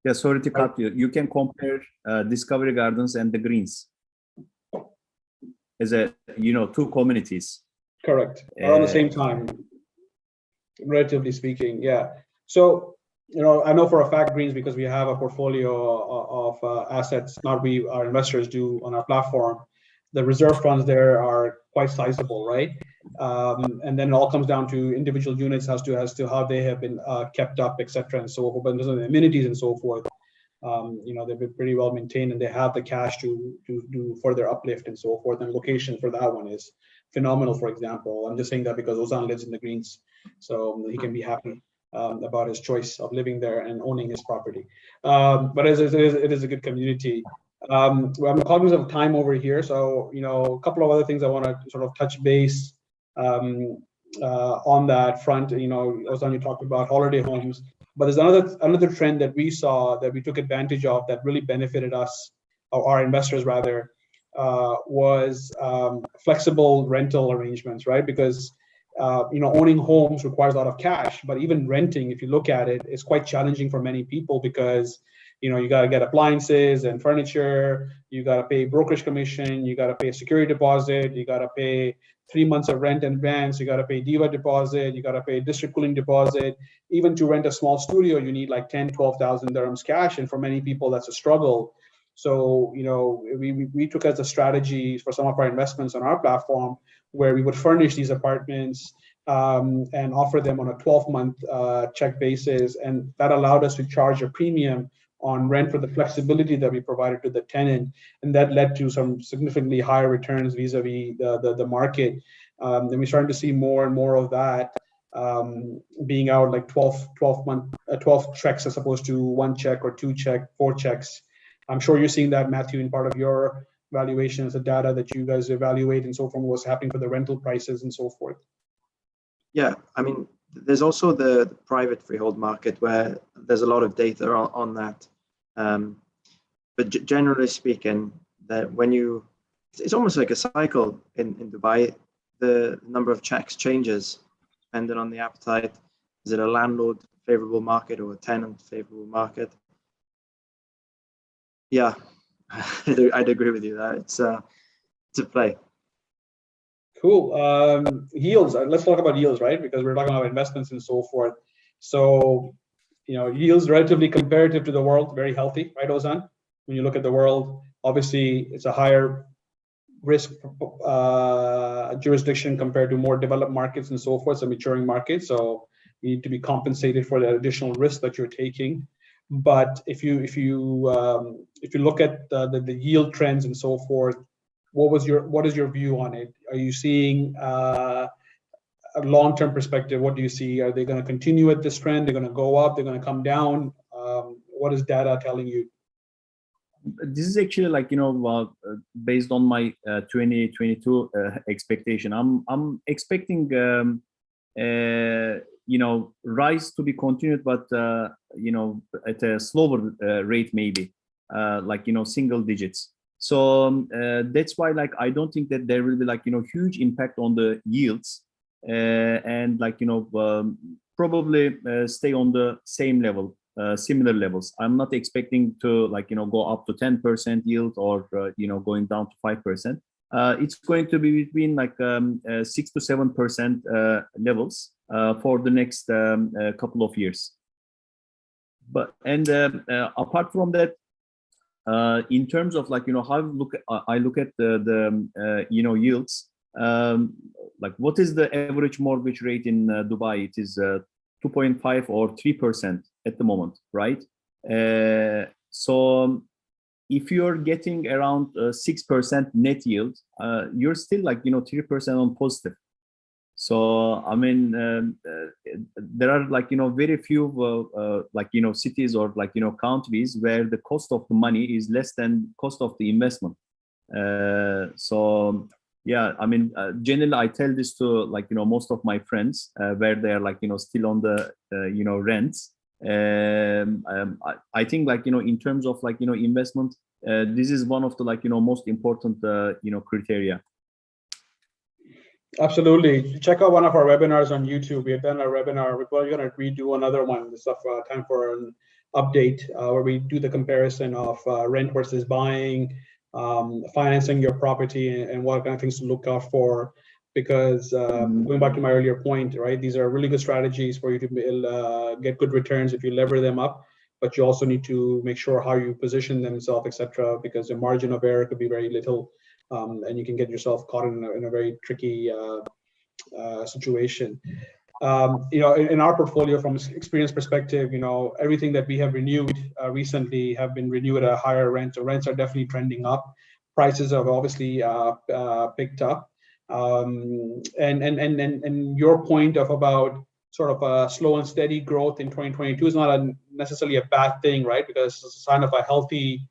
Yeah, sorry to cut you. You can compare Discovery Gardens and the Greens as two communities. Correct. Around the same time, relatively speaking. Yeah. So. I know for a fact Greens, because we have a portfolio of assets, not we, our investors do on our platform. The reserve funds there are quite sizable, right? And then it all comes down to individual units as to how they have been kept up, etc., and so forth. But there's amenities and so forth. They've been pretty well maintained, and they have the cash to do further uplift and so forth. And location for that one is phenomenal. For example, I'm just saying that because Ozan lives in the Greens, so he can be happy about his choice of living there and owning his property. But it is a good community. I'm cognizant of time over here, so a couple of other things I want to sort of touch base on that front. Ozan, you talked about holiday homes, but there's another trend that we saw that we took advantage of that really benefited us, or our investors rather, was flexible rental arrangements, right? Because owning homes requires a lot of cash, but even renting, if you look at it, is quite challenging for many people because You got to get appliances and furniture, you got to pay brokerage commission, you got to pay security deposit, you got to pay 3 months of rent in advance, you got to pay diva deposit, you got to pay district cooling deposit. Even to rent a small studio, you need like 10,000-12,000 dirhams cash, and for many people that's a struggle. So we took as a strategy for some of our investments on our platform, where we would furnish these apartments and offer them on a 12-month check basis, and that allowed us to charge a premium on rent for the flexibility that we provided to the tenant, and that led to some significantly higher returns vis-a-vis the market. And we're starting to see more and more of that being out, like 12 checks as opposed to 1 check or 2 check, 4 checks. I'm sure you're seeing that, Mathew, in part of your valuations, the data that you guys evaluate and so forth, what's happening for the rental prices and so forth. Yeah, I mean, there's also the private freehold market where there's a lot of data on that. But generally speaking, that it's almost like a cycle in Dubai. The number of checks changes depending on the appetite. Is it a landlord favorable market or a tenant favorable market? Yeah, I'd agree with you that it's a play. Cool. Yields. Let's talk about yields, right? Because we're talking about investments and so forth. So, yields relatively comparative to the world, very healthy, right, Ozan? When you look at the world, obviously it's a higher risk jurisdiction compared to more developed markets and so forth, so maturing markets. So you need to be compensated for the additional risk that you're taking. But if you look at the yield trends and so forth, what is your view on it? Are you seeing a long-term perspective? What do you see? Are they going to continue at this trend? They're going to go up? They're going to come down? What is data telling you? This is actually like, based on my 2022 expectation. I'm expecting rise to be continued, but at a slower rate, maybe single digits. So that's why, like, I don't think that there will be huge impact on the yields, and probably stay on the same level, similar levels. I'm not expecting to go up to 10% yield or going down to 5%. It's going to be between 6 to 7% levels for the next couple of years. But apart from that, in terms of how I look at the yields, what is the average mortgage rate in Dubai? It is 2.5 or 3% at the moment, right? So if you're getting around 6% net yield, you're still 3% on positive. So I mean, there are very few cities or countries where the cost of the money is less than cost of the investment. So yeah, I mean, generally I tell this to most of my friends where they're still on the rents. I think in terms of investment, this is one of the most important criteria. Absolutely. Check out one of our webinars on YouTube. We have done a webinar. We're going to redo another one. This is time for an update where we do the comparison of rent versus buying, financing your property, and what kind of things to look out for. Because going back to my earlier point, right, these are really good strategies for you to get good returns if you lever them up. But you also need to make sure how you position themselves, etc., because the margin of error could be very little. And you can get yourself caught in a very tricky situation. In our portfolio, from experience perspective, everything that we have renewed recently have been renewed at a higher rent. So rents are definitely trending up. Prices have obviously picked up. And your point of about sort of a slow and steady growth in 2022 is not necessarily a bad thing, right? Because it's a sign of a healthy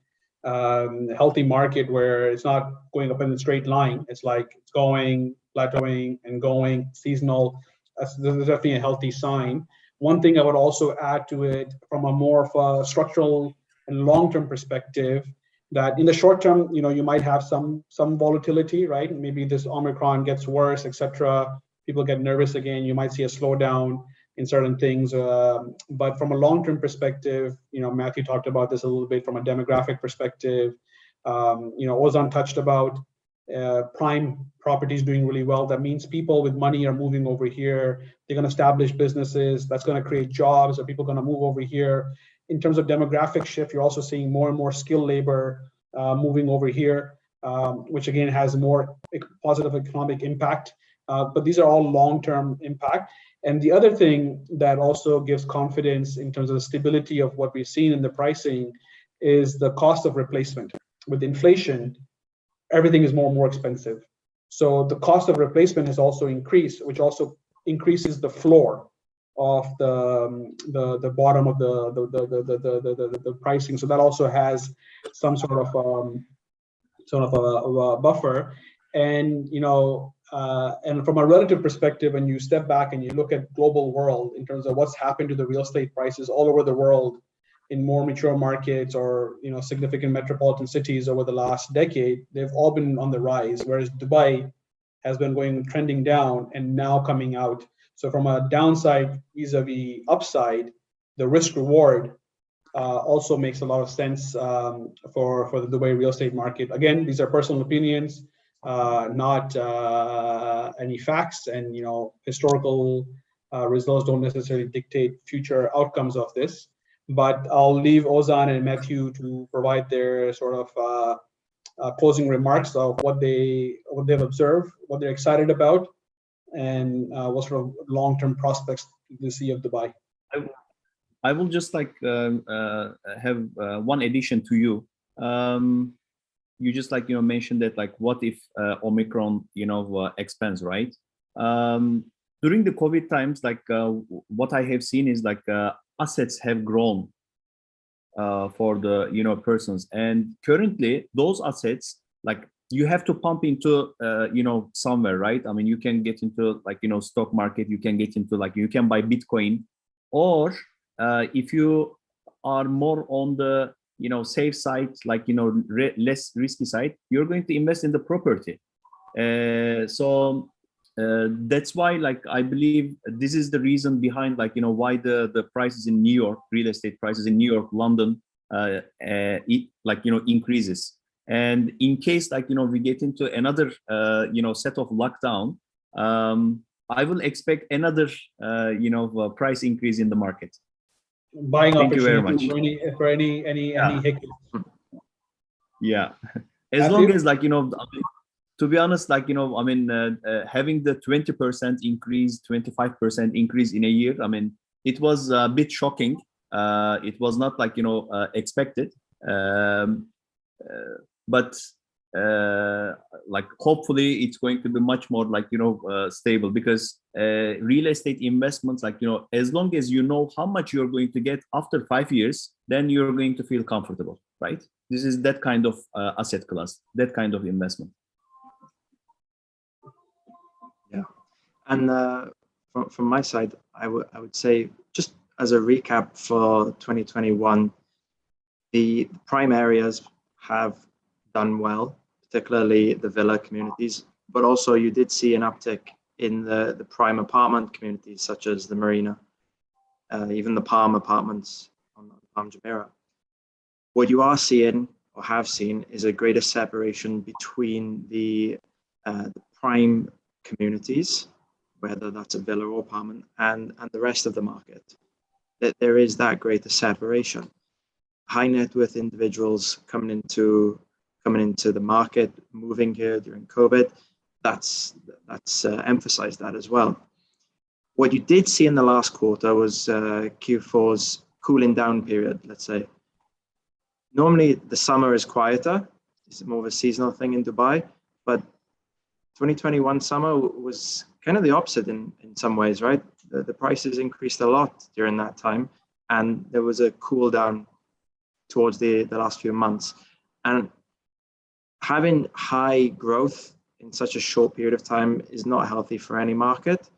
market where it's not going up in a straight line. It's it's going, plateauing, and going seasonal. This is definitely a healthy sign. One thing I would also add to it from a more of a structural and long-term perspective, that in the short term, you might have some volatility, right? Maybe this Omicron gets worse, etc. People get nervous again. You might see a slowdown in certain things. But from a long-term perspective, Mathew talked about this a little bit from a demographic perspective. Ozan touched about prime properties doing really well. That means people with money are moving over here. They're going to establish businesses. That's going to create jobs. Or people are going to move over here. In terms of demographic shift, you're also seeing more and more skilled labor moving over here, which again has more positive economic impact. But these are all long-term impact. And the other thing that also gives confidence in terms of the stability of what we've seen in the pricing is the cost of replacement. With inflation, everything is more and more expensive. So the cost of replacement has also increased, which also increases the floor of the bottom of the pricing. So that also has some sort of a buffer. And and from a relative perspective, when you step back and you look at global world in terms of what's happened to the real estate prices all over the world in more mature markets or significant metropolitan cities over the last decade, they've all been on the rise, whereas Dubai has been trending down and now coming out. So from a downside vis-a-vis upside, the risk reward also makes a lot of sense for the Dubai real estate market. Again, these are personal opinions, not any facts, and historical results don't necessarily dictate future outcomes of this. But I'll leave Ozan and Mathew to provide their sort of closing remarks of what they've observed, what they're excited about, and what sort of long-term prospects they see of Dubai. I will just have one addition to you. You just mentioned that what if Omicron expands, right? During the COVID times, what I have seen is assets have grown for the persons, and currently those assets you have to pump into somewhere, right? I mean, you can get into stock market, you can get into you can buy Bitcoin, or if you are more on the safe side, less risky side, you're going to invest in the property. So that's why I believe this is the reason behind why the prices in New York, real estate prices in New York, London, increases. And in case we get into another set of lockdown, I will expect another price increase in the market. Buying Thank you very opportunity much. for any hiccups. Yeah, as Mathew? long as to be honest, I mean, having the 20% increase, 25% increase in a year, I mean, it was a bit shocking. It was not expected, but hopefully it's going to be much more stable, because real estate investments, as long as you know how much you're going to get after 5 years, then you're going to feel comfortable, right? This is that kind of asset class, that kind of investment. Yeah, and from my side, I would say, just as a recap for 2021, the prime areas have done well, particularly the villa communities, but also you did see an uptick in the prime apartment communities, such as the Marina, even the Palm apartments on Palm Jumeirah. What you are seeing, or have seen, is a greater separation between the prime communities, whether that's a villa or apartment, and the rest of the market. That there is that greater separation. High net worth individuals coming into the market, moving here during COVID, that's emphasized that as well. What you did see in the last quarter was Q4's cooling down period, let's say. Normally the summer is quieter, it's more of a seasonal thing in Dubai, but 2021 summer was kind of the opposite in some ways, right? The prices increased a lot during that time, and there was a cool down towards the last few months. And having high growth in such a short period of time is not healthy for any market.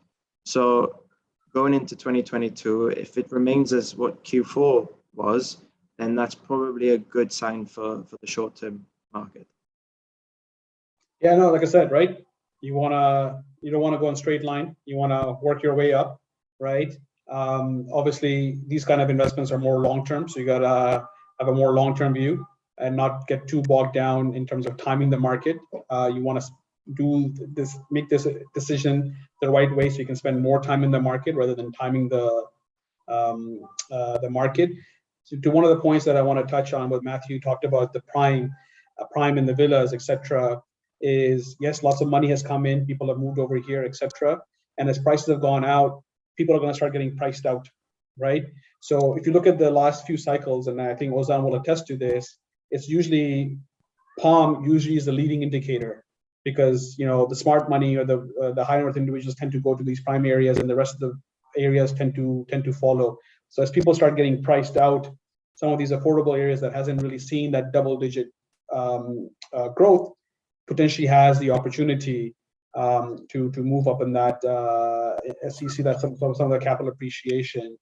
So going into 2022, if it remains as what Q4 was, then that's probably a good sign for the short-term market. Yeah, no, like I said, right? You don't want to go in straight line. You want to work your way up, right? Obviously, these kind of investments are more long-term, so you gotta have a more long-term view and not get too bogged down in terms of timing the market. You want to make this decision the right way so you can spend more time in the market rather than timing the market. So to one of the points that I want to touch on, what Mathew talked about, the prime in the villas, etc., is yes, lots of money has come in, people have moved over here, etc. And as prices have gone out, people are going to start getting priced out, right? So if you look at the last few cycles, and I think Ozan will attest to this, it's usually POM usually is the leading indicator, because the smart money or the high net worth individuals tend to go to these prime areas, and the rest of the areas tend to follow. So as people start getting priced out, some of these affordable areas that hasn't really seen that double-digit growth potentially has the opportunity to move up in that. As you see that some of the capital appreciation.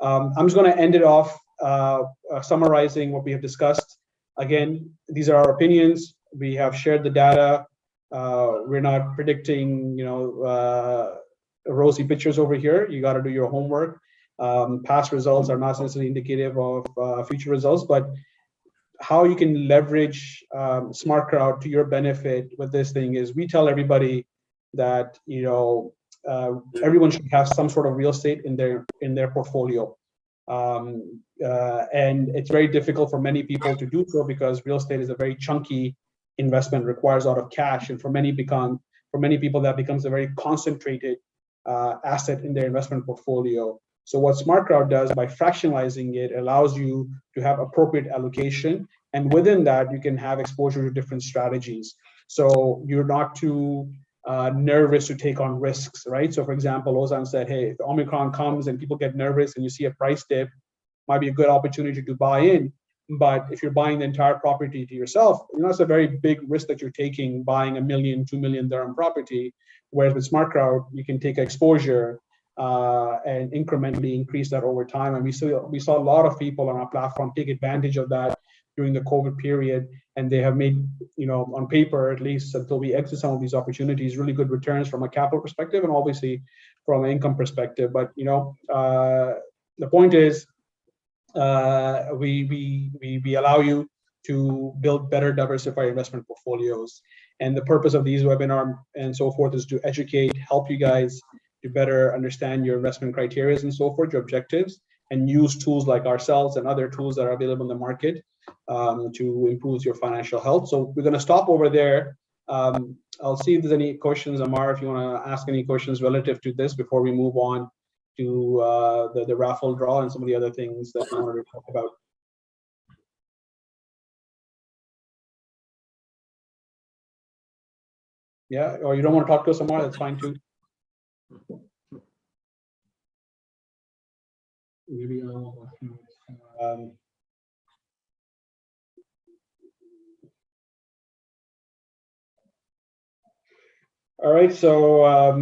I'm just going to end it off summarizing what we have discussed. Again, these are our opinions. We have shared the data. We're not predicting, rosy pictures over here. You got to do your homework. Past results are not necessarily indicative of future results, but how you can leverage SmartCrowd to your benefit with this thing is we tell everybody that everyone should have some sort of real estate in their portfolio. And it's very difficult for many people to do so because real estate is a very chunky investment, requires a lot of cash, and for many people that becomes a very concentrated asset in their investment portfolio. So what SmartCrowd does by fractionalizing it allows you to have appropriate allocation, and within that you can have exposure to different strategies. So you're not too nervous to take on risks, right? So for example, Ozan said, hey, if Omicron comes and people get nervous and you see a price dip, might be a good opportunity to buy in. But if you're buying the entire property to yourself, it's a very big risk that you're taking buying $1 million, 2 million dirham property. Whereas with SmartCrowd, you can take exposure and incrementally increase that over time. And we saw a lot of people on our platform take advantage of that during the COVID period, and they have made, on paper at least, until we exit some of these opportunities, really good returns from a capital perspective and obviously from an income perspective. But the point is, we allow you to build better diversified investment portfolios, and the purpose of these webinar and so forth is to educate, help you guys to better understand your investment criteria and so forth, your objectives, and use tools like ourselves and other tools that are available in the market to improve your financial health. So we're going to stop over there. I'll see if there's any questions, Amar, if you want to ask any questions relative to this before we move on to the raffle draw and some of the other things that we wanted to talk about. Yeah, or you don't want to talk to us, Amar, that's fine too. Maybe I'll, all right, so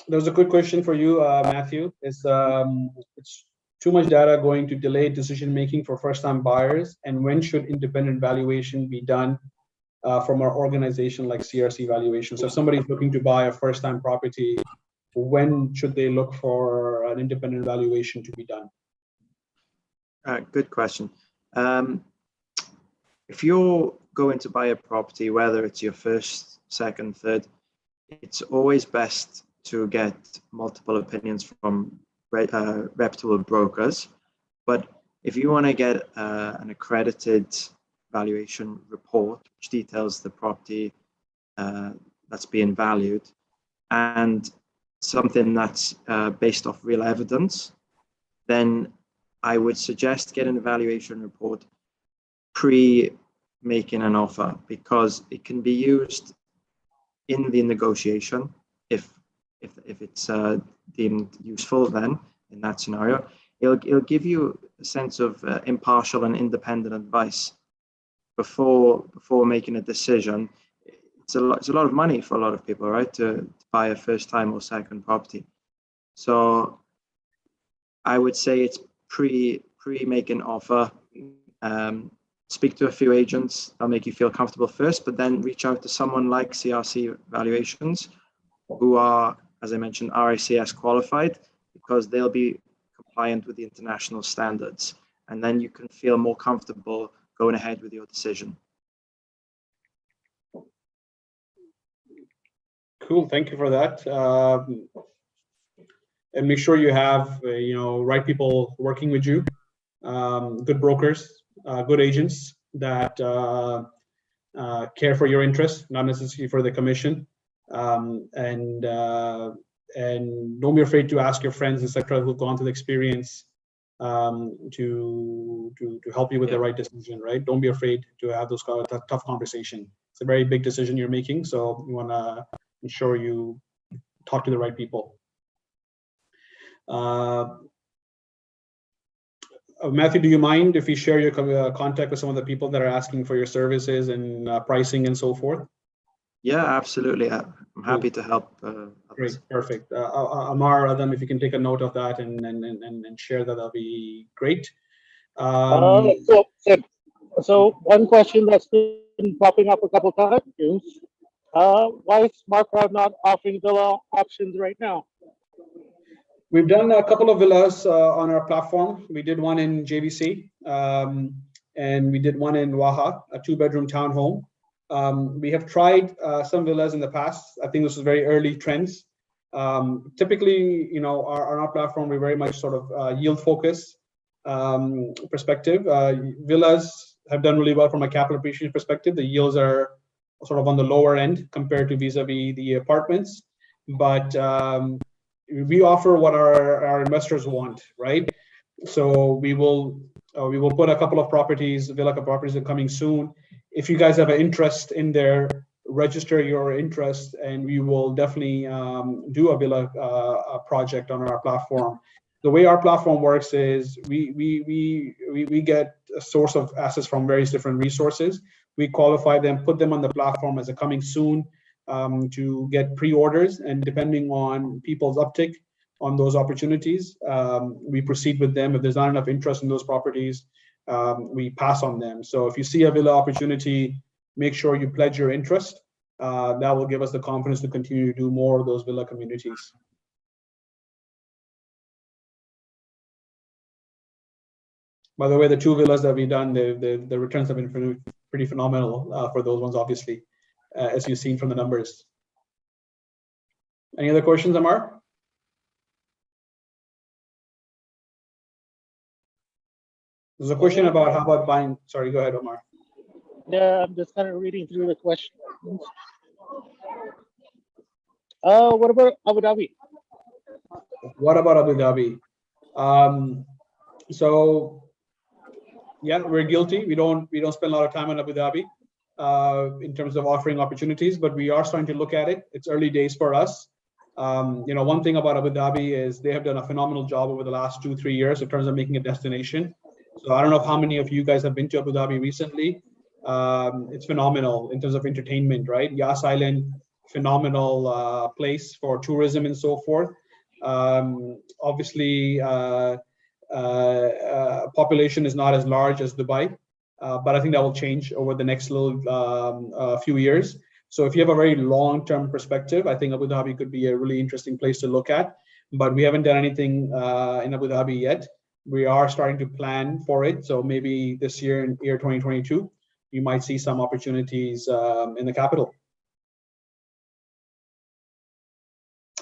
there's a good question for you, Mathew. It's too much data going to delay decision making for first-time buyers, and when should independent valuation be done from our organization like CRC Valuation? So if somebody's looking to buy a first-time property, when should they look for an independent valuation to be done? Good question. If you're going to buy a property, whether it's your first, second, third, it's always best to get multiple opinions from reputable brokers. But if you want to get an accredited valuation report which details the property that's being valued and something that's based off real evidence, then I would suggest getting a valuation report pre-making an offer, because it can be used in the negotiation if it's deemed useful. Then in that scenario, it'll give you a sense of impartial and independent advice before making a decision. It's a lot of money for a lot of people, right, to buy a first time or second property. So I would say it's pre-making offer. Speak to a few agents, they'll make you feel comfortable first, but then reach out to someone like CRC Valuations who are, as I mentioned, RICS qualified, because they'll be compliant with the international standards. And then you can feel more comfortable going ahead with your decision. Cool, thank you for that. And make sure you have, right people working with you, good brokers, good agents that care for your interests, not necessarily for the commission. And don't be afraid to ask your friends, etc., who've gone through the experience to help you with the right decision, right? Don't be afraid to have those tough conversation. It's a very big decision you're making, so you want to ensure you talk to the right people. Mathew, do you mind if you share your contact with some of the people that are asking for your services and pricing and so forth? Yeah, absolutely. I'm happy to help. Great, perfect. Amar, Adam, if you can take a note of that and share that, that'll be great. So one question that's been popping up a couple times is, why is SmartCrowd not offering villa options right now? We've done a couple of villas on our platform. We did one in JVC, and we did one in Waha, a 2-bedroom townhome. We have tried some villas in the past. I think this is very early trends. Typically, on our platform, we're very much sort of yield focused perspective. Villas have done really well from a capital appreciation perspective. The yields are sort of on the lower end compared to vis-a-vis the apartments, but we offer what our investors want, right? So we will put a couple of properties, villa properties are coming soon. If you guys have an interest in there, register your interest, and we will definitely do a villa project on our platform. The way our platform works is we get a source of assets from various different resources. We qualify them, put them on the platform as a coming soon to get pre-orders, and depending on people's uptick on those opportunities, we proceed with them. If there's not enough interest in those properties, we pass on them. So if you see a villa opportunity, make sure you pledge your interest. That will give us the confidence to continue to do more of those villa communities. By the way, the 2 villas that we've done, the returns have been pretty phenomenal for those ones, obviously, as you've seen from the numbers. Any other questions, Amar? There's a question about how about buying. Sorry, go ahead, Omar. Yeah, I'm just kind of reading through the questions. What about Abu Dhabi? What about Abu Dhabi? So yeah, we're guilty. We don't spend a lot of time on Abu Dhabi in terms of offering opportunities, but we are starting to look at it. It's early days for us. One thing about Abu Dhabi is they have done a phenomenal job over the last 2-3 years in terms of making a destination. So I don't know how many of you guys have been to Abu Dhabi recently. It's phenomenal in terms of entertainment, right? Yas Island, phenomenal place for tourism and so forth. Obviously, population is not as large as Dubai, but I think that will change over the next few years. So if you have a very long-term perspective, I think Abu Dhabi could be a really interesting place to look at, but we haven't done anything in Abu Dhabi yet. We are starting to plan for it. So maybe this year, in year 2022, you might see some opportunities in the capital.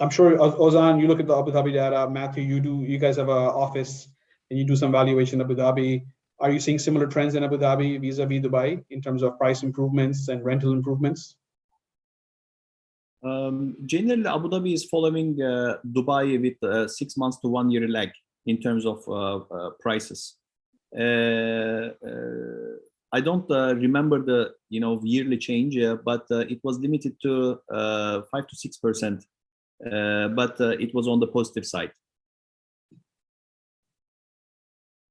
I'm sure, Ozan, you look at the Abu Dhabi data. Mathew, you guys have an office and you do some valuation in Abu Dhabi. Are you seeing similar trends in Abu Dhabi vis-a-vis Dubai in terms of price improvements and rental improvements? Generally, Abu Dhabi is following Dubai with 6 months to 1 year lag in terms of prices. I don't remember the yearly change, but it was limited to 5 to 6%, but it was on the positive side.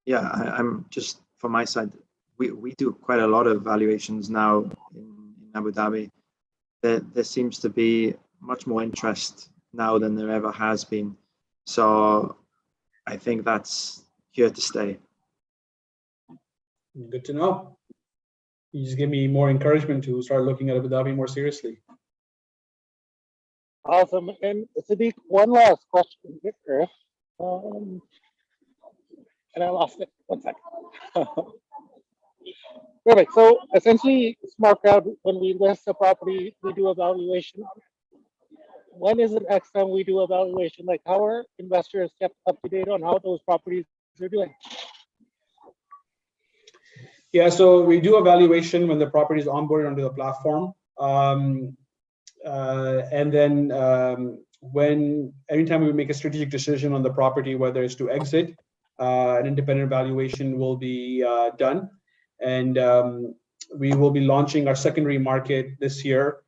Yeah, I'm just from my side. We do quite a lot of valuations now in Abu Dhabi. There seems to be much more interest now than there ever has been. So I think that's here to stay. Good to know. You just give me more encouragement to start looking at Abu Dhabi more seriously. Awesome. And Siddiq, one last question here. And I lost it. One second. Perfect. So essentially, SmartCrowd, when we list a property, we do a valuation on it. When is the next time we do a valuation? Like, how are investors kept up to date on how those properties are doing? Yeah, so we do a valuation when the property is onboarded onto the platform. And then anytime we make a strategic decision on the property, whether it's to exit, an independent valuation will be done. And we will be launching our secondary market this year.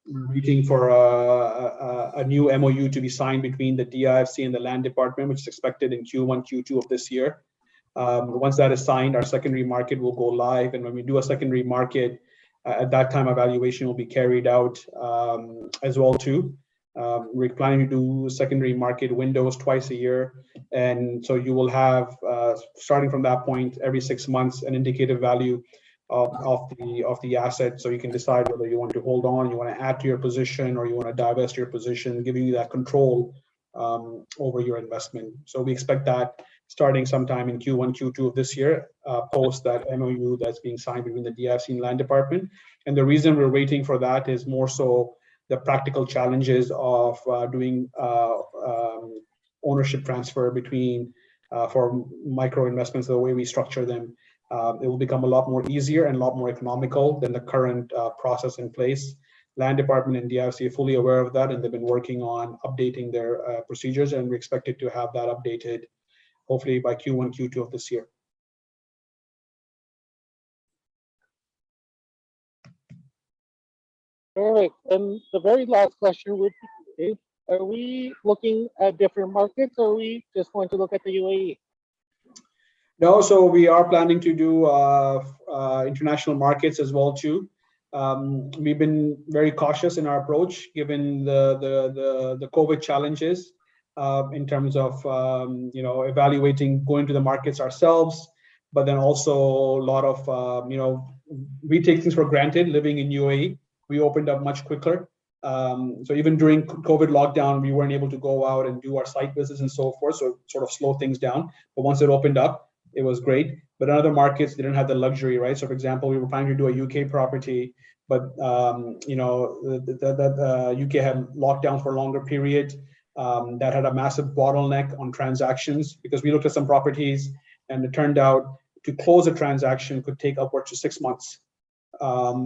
Waiting for a new MOU to be signed between the DIFC and the land department, which is expected in Q1, Q2 of this year. Once that is signed, our secondary market will go live. And when we do a secondary market, at that time, evaluation will be carried out as well too. We're planning to do secondary market windows twice a year. And so you will have, starting from that point, every 6 months, an indicative value of the asset. So you can decide whether you want to hold on, you want to add to your position, or you want to divest your position, giving you that control over your investment. So we expect that starting sometime in Q1, Q2 of this year, post that MOU that's being signed between the DIFC and land department. And the reason we're waiting for that is more so the practical challenges of doing ownership transfer between for micro investments, the way we structure them. It will become a lot more easier and a lot more economical than the current process in place. Land department and DIFC are fully aware of that, and they've been working on updating their procedures, and we expect it to have that updated hopefully by Q1, Q2 of this year. All right. And the very last question would be, are we looking at different markets, or are we just going to look at the UAE? No, so we are planning to do international markets as well too. We've been very cautious in our approach, given the COVID challenges, in terms of evaluating going to the markets ourselves, but then also a lot of we take things for granted living in UAE. We opened up much quicker. So even during COVID lockdown, we weren't able to go out and do our site visits and so forth. So it sort of slowed things down. But once it opened up, it was great. But in other markets, they didn't have the luxury, right? So for example, we were planning to do a UK property, but UK had lockdown for a longer period. That had a massive bottleneck on transactions, because we looked at some properties and it turned out to close a transaction could take upwards to 6 months.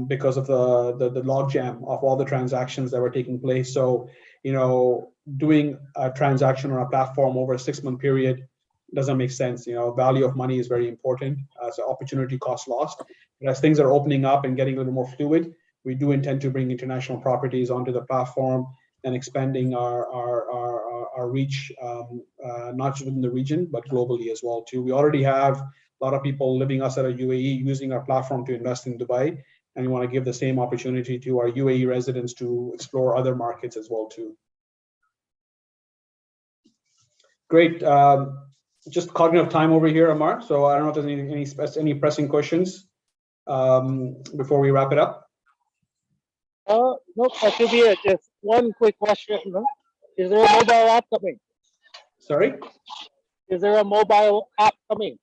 Because of the logjam of all the transactions that were taking place. So, doing a transaction on a platform over a 6-month period doesn't make sense. Value of money is very important. So opportunity cost lost. But as things are opening up and getting a little more fluid, we do intend to bring international properties onto the platform and expanding our reach, not just within the region, but globally as well too. We already have a lot of people living outside of UAE using our platform to invest in Dubai, and we want to give the same opportunity to our UAE residents to explore other markets as well too. Great. Just cognitive time over here, Amar. So I don't know if there's any pressing questions before we wrap it up. No, that should be it. Just one quick question. Is there a mobile app coming? Sorry? Is there a mobile app coming?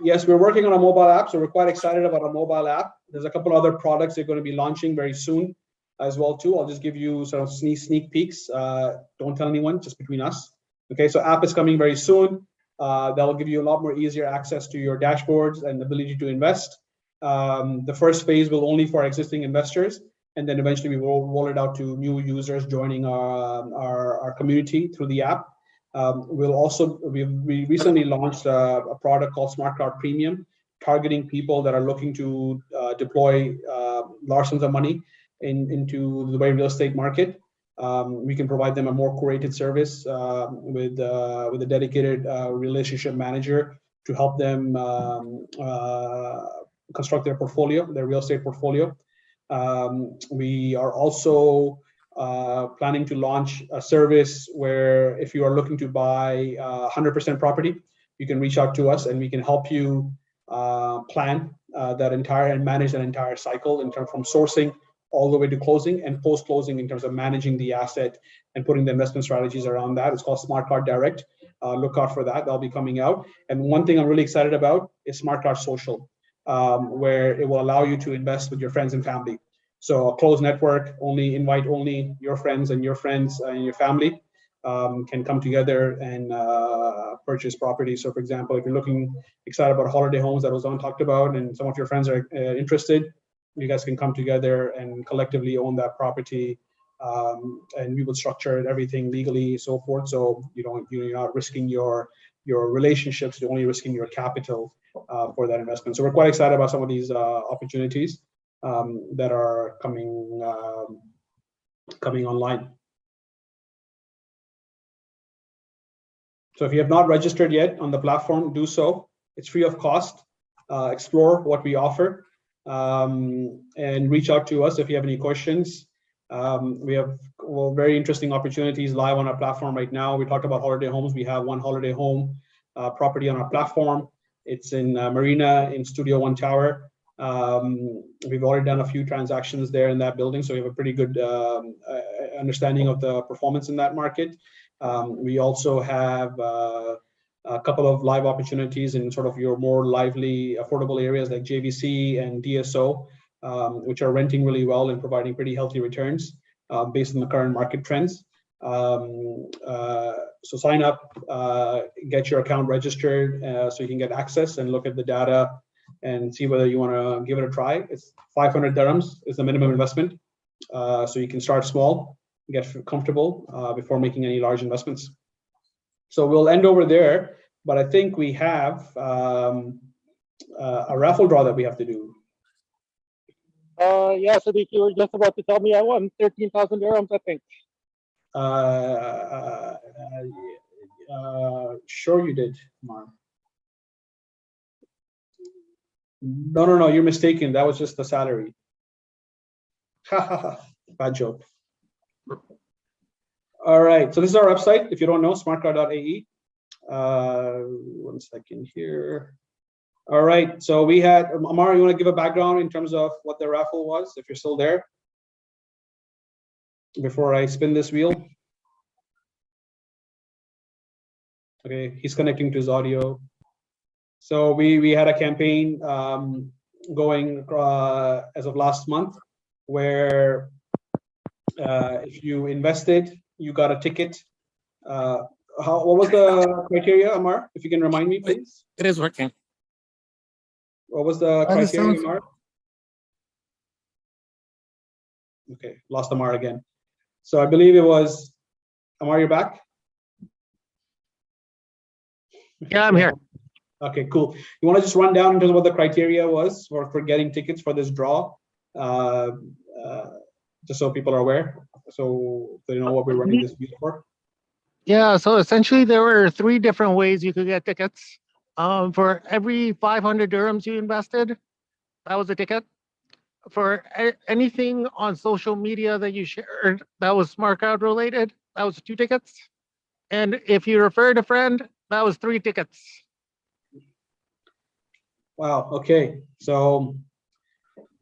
Yes, we're working on a mobile app, so we're quite excited about a mobile app. There's a couple other products they're going to be launching very soon as well too. I'll just give you sort of sneak peeks. Don't tell anyone, just between us. Okay, so app is coming very soon. That will give you a lot more easier access to your dashboards and ability to invest. The first phase will only for existing investors, and then eventually we will roll it out to new users joining our community through the app. We recently launched a product called SmartCrowd Premium, targeting people that are looking to deploy large sums of money into the Dubai real estate market. We can provide them a more curated service with a dedicated relationship manager to help them construct their portfolio, their real estate portfolio. We are also planning to launch a service where if you are looking to buy 100% property, you can reach out to us and we can help you plan that entire and manage that entire cycle in terms from sourcing all the way to closing and post-closing in terms of managing the asset and putting the investment strategies around that. It's called SmartCrowd Direct. Look out for that. That'll be coming out. And one thing I'm really excited about is SmartCrowd Social, where it will allow you to invest with your friends and family. So a closed network, invite only your friends and your family can come together and purchase property. So for example, if you're excited about holiday homes that Ozan talked about and some of your friends are interested, you guys can come together and collectively own that property. And we will structure everything legally, so forth. So you're not risking your relationships. You're only risking your capital for that investment. So we're quite excited about some of these opportunities that are coming online. So if you have not registered yet on the platform, do so. It's free of cost. Explore what we offer and reach out to us if you have any questions. We have very interesting opportunities live on our platform right now. We talked about holiday homes. We have one holiday home property on our platform. It's in Marina in Studio One Tower. We've already done a few transactions there in that building, so we have a pretty good understanding of the performance in that market. We also have a couple of live opportunities in sort of your more lively, affordable areas like JVC and DSO, which are renting really well and providing pretty healthy returns based on the current market trends. So sign up, get your account registered so you can get access and look at the data and see whether you want to give it a try. It's 500 dirhams is the minimum investment. So you can start small, get comfortable before making any large investments. So we'll end over there, but I think we have a raffle draw that we have to do. Yeah, Siddiq, you were just about to tell me I won 13,000 dirhams, I think. Sure you did, Mar. No, you're mistaken. That was just the salary. Bad joke. All right, so this is our website. If you don't know, SmartCrowd.ae. 1 second here. All right, so we had, Amar, you want to give a background in terms of what the raffle was, if you're still there, before I spin this wheel? Okay, he's connecting to his audio. So we had a campaign going as of last month, where if you invested, you got a ticket. What was the criteria, Amar? If you can remind me, please. It is working. What was the criteria, Amar? Okay, lost Amar again. So I believe it was, Amar, you're back? Yeah, I'm here. Okay, cool. You want to just run down in terms of what the criteria was for getting tickets for this draw, just so people are aware, so they know what we're running this wheel for? Yeah, so essentially there were 3 different ways you could get tickets. For every 500 dirhams you invested, that was a ticket. For anything on social media that you shared that was SmartCrowd related, that was 2 tickets. And if you referred a friend, that was 3 tickets. Wow, okay. So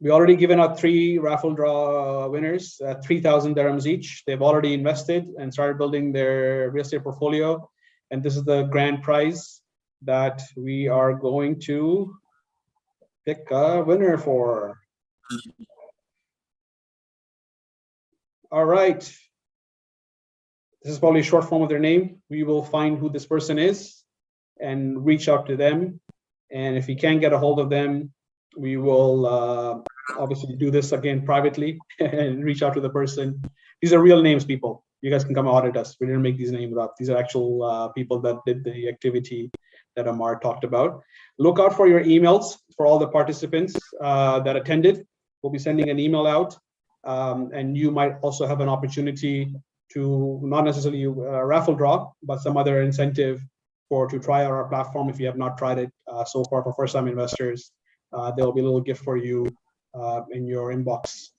we already given out 3 raffle draw winners at 3,000 dirhams each. They've already invested and started building their real estate portfolio. And this is the grand prize that we are going to pick a winner for. All right. This is probably a short form of their name. We will find who this person is and reach out to them. And if we can't get a hold of them, we will obviously do this again privately and reach out to the person. These are real names, people. You guys can come audit us. We didn't make these names up. These are actual people that did the activity that Amar talked about. Look out for your emails for all the participants that attended. We'll be sending an email out, and you might also have an opportunity to not necessarily raffle draw, but some other incentive to try out our platform. If you have not tried it so far for first-time investors, there will be a little gift for you in your inbox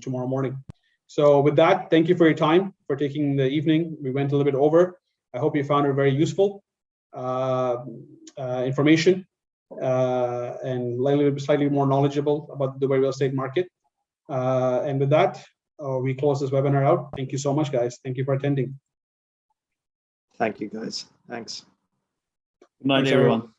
tomorrow morning. So with that, thank you for your time, for taking the evening. We went a little bit over. I hope you found it very useful information and slightly more knowledgeable about the Dubai real estate market. And with that, we close this webinar out. Thank you so much, guys. Thank you for attending. Thank you, guys. Thanks. Good night, Thanks, everyone.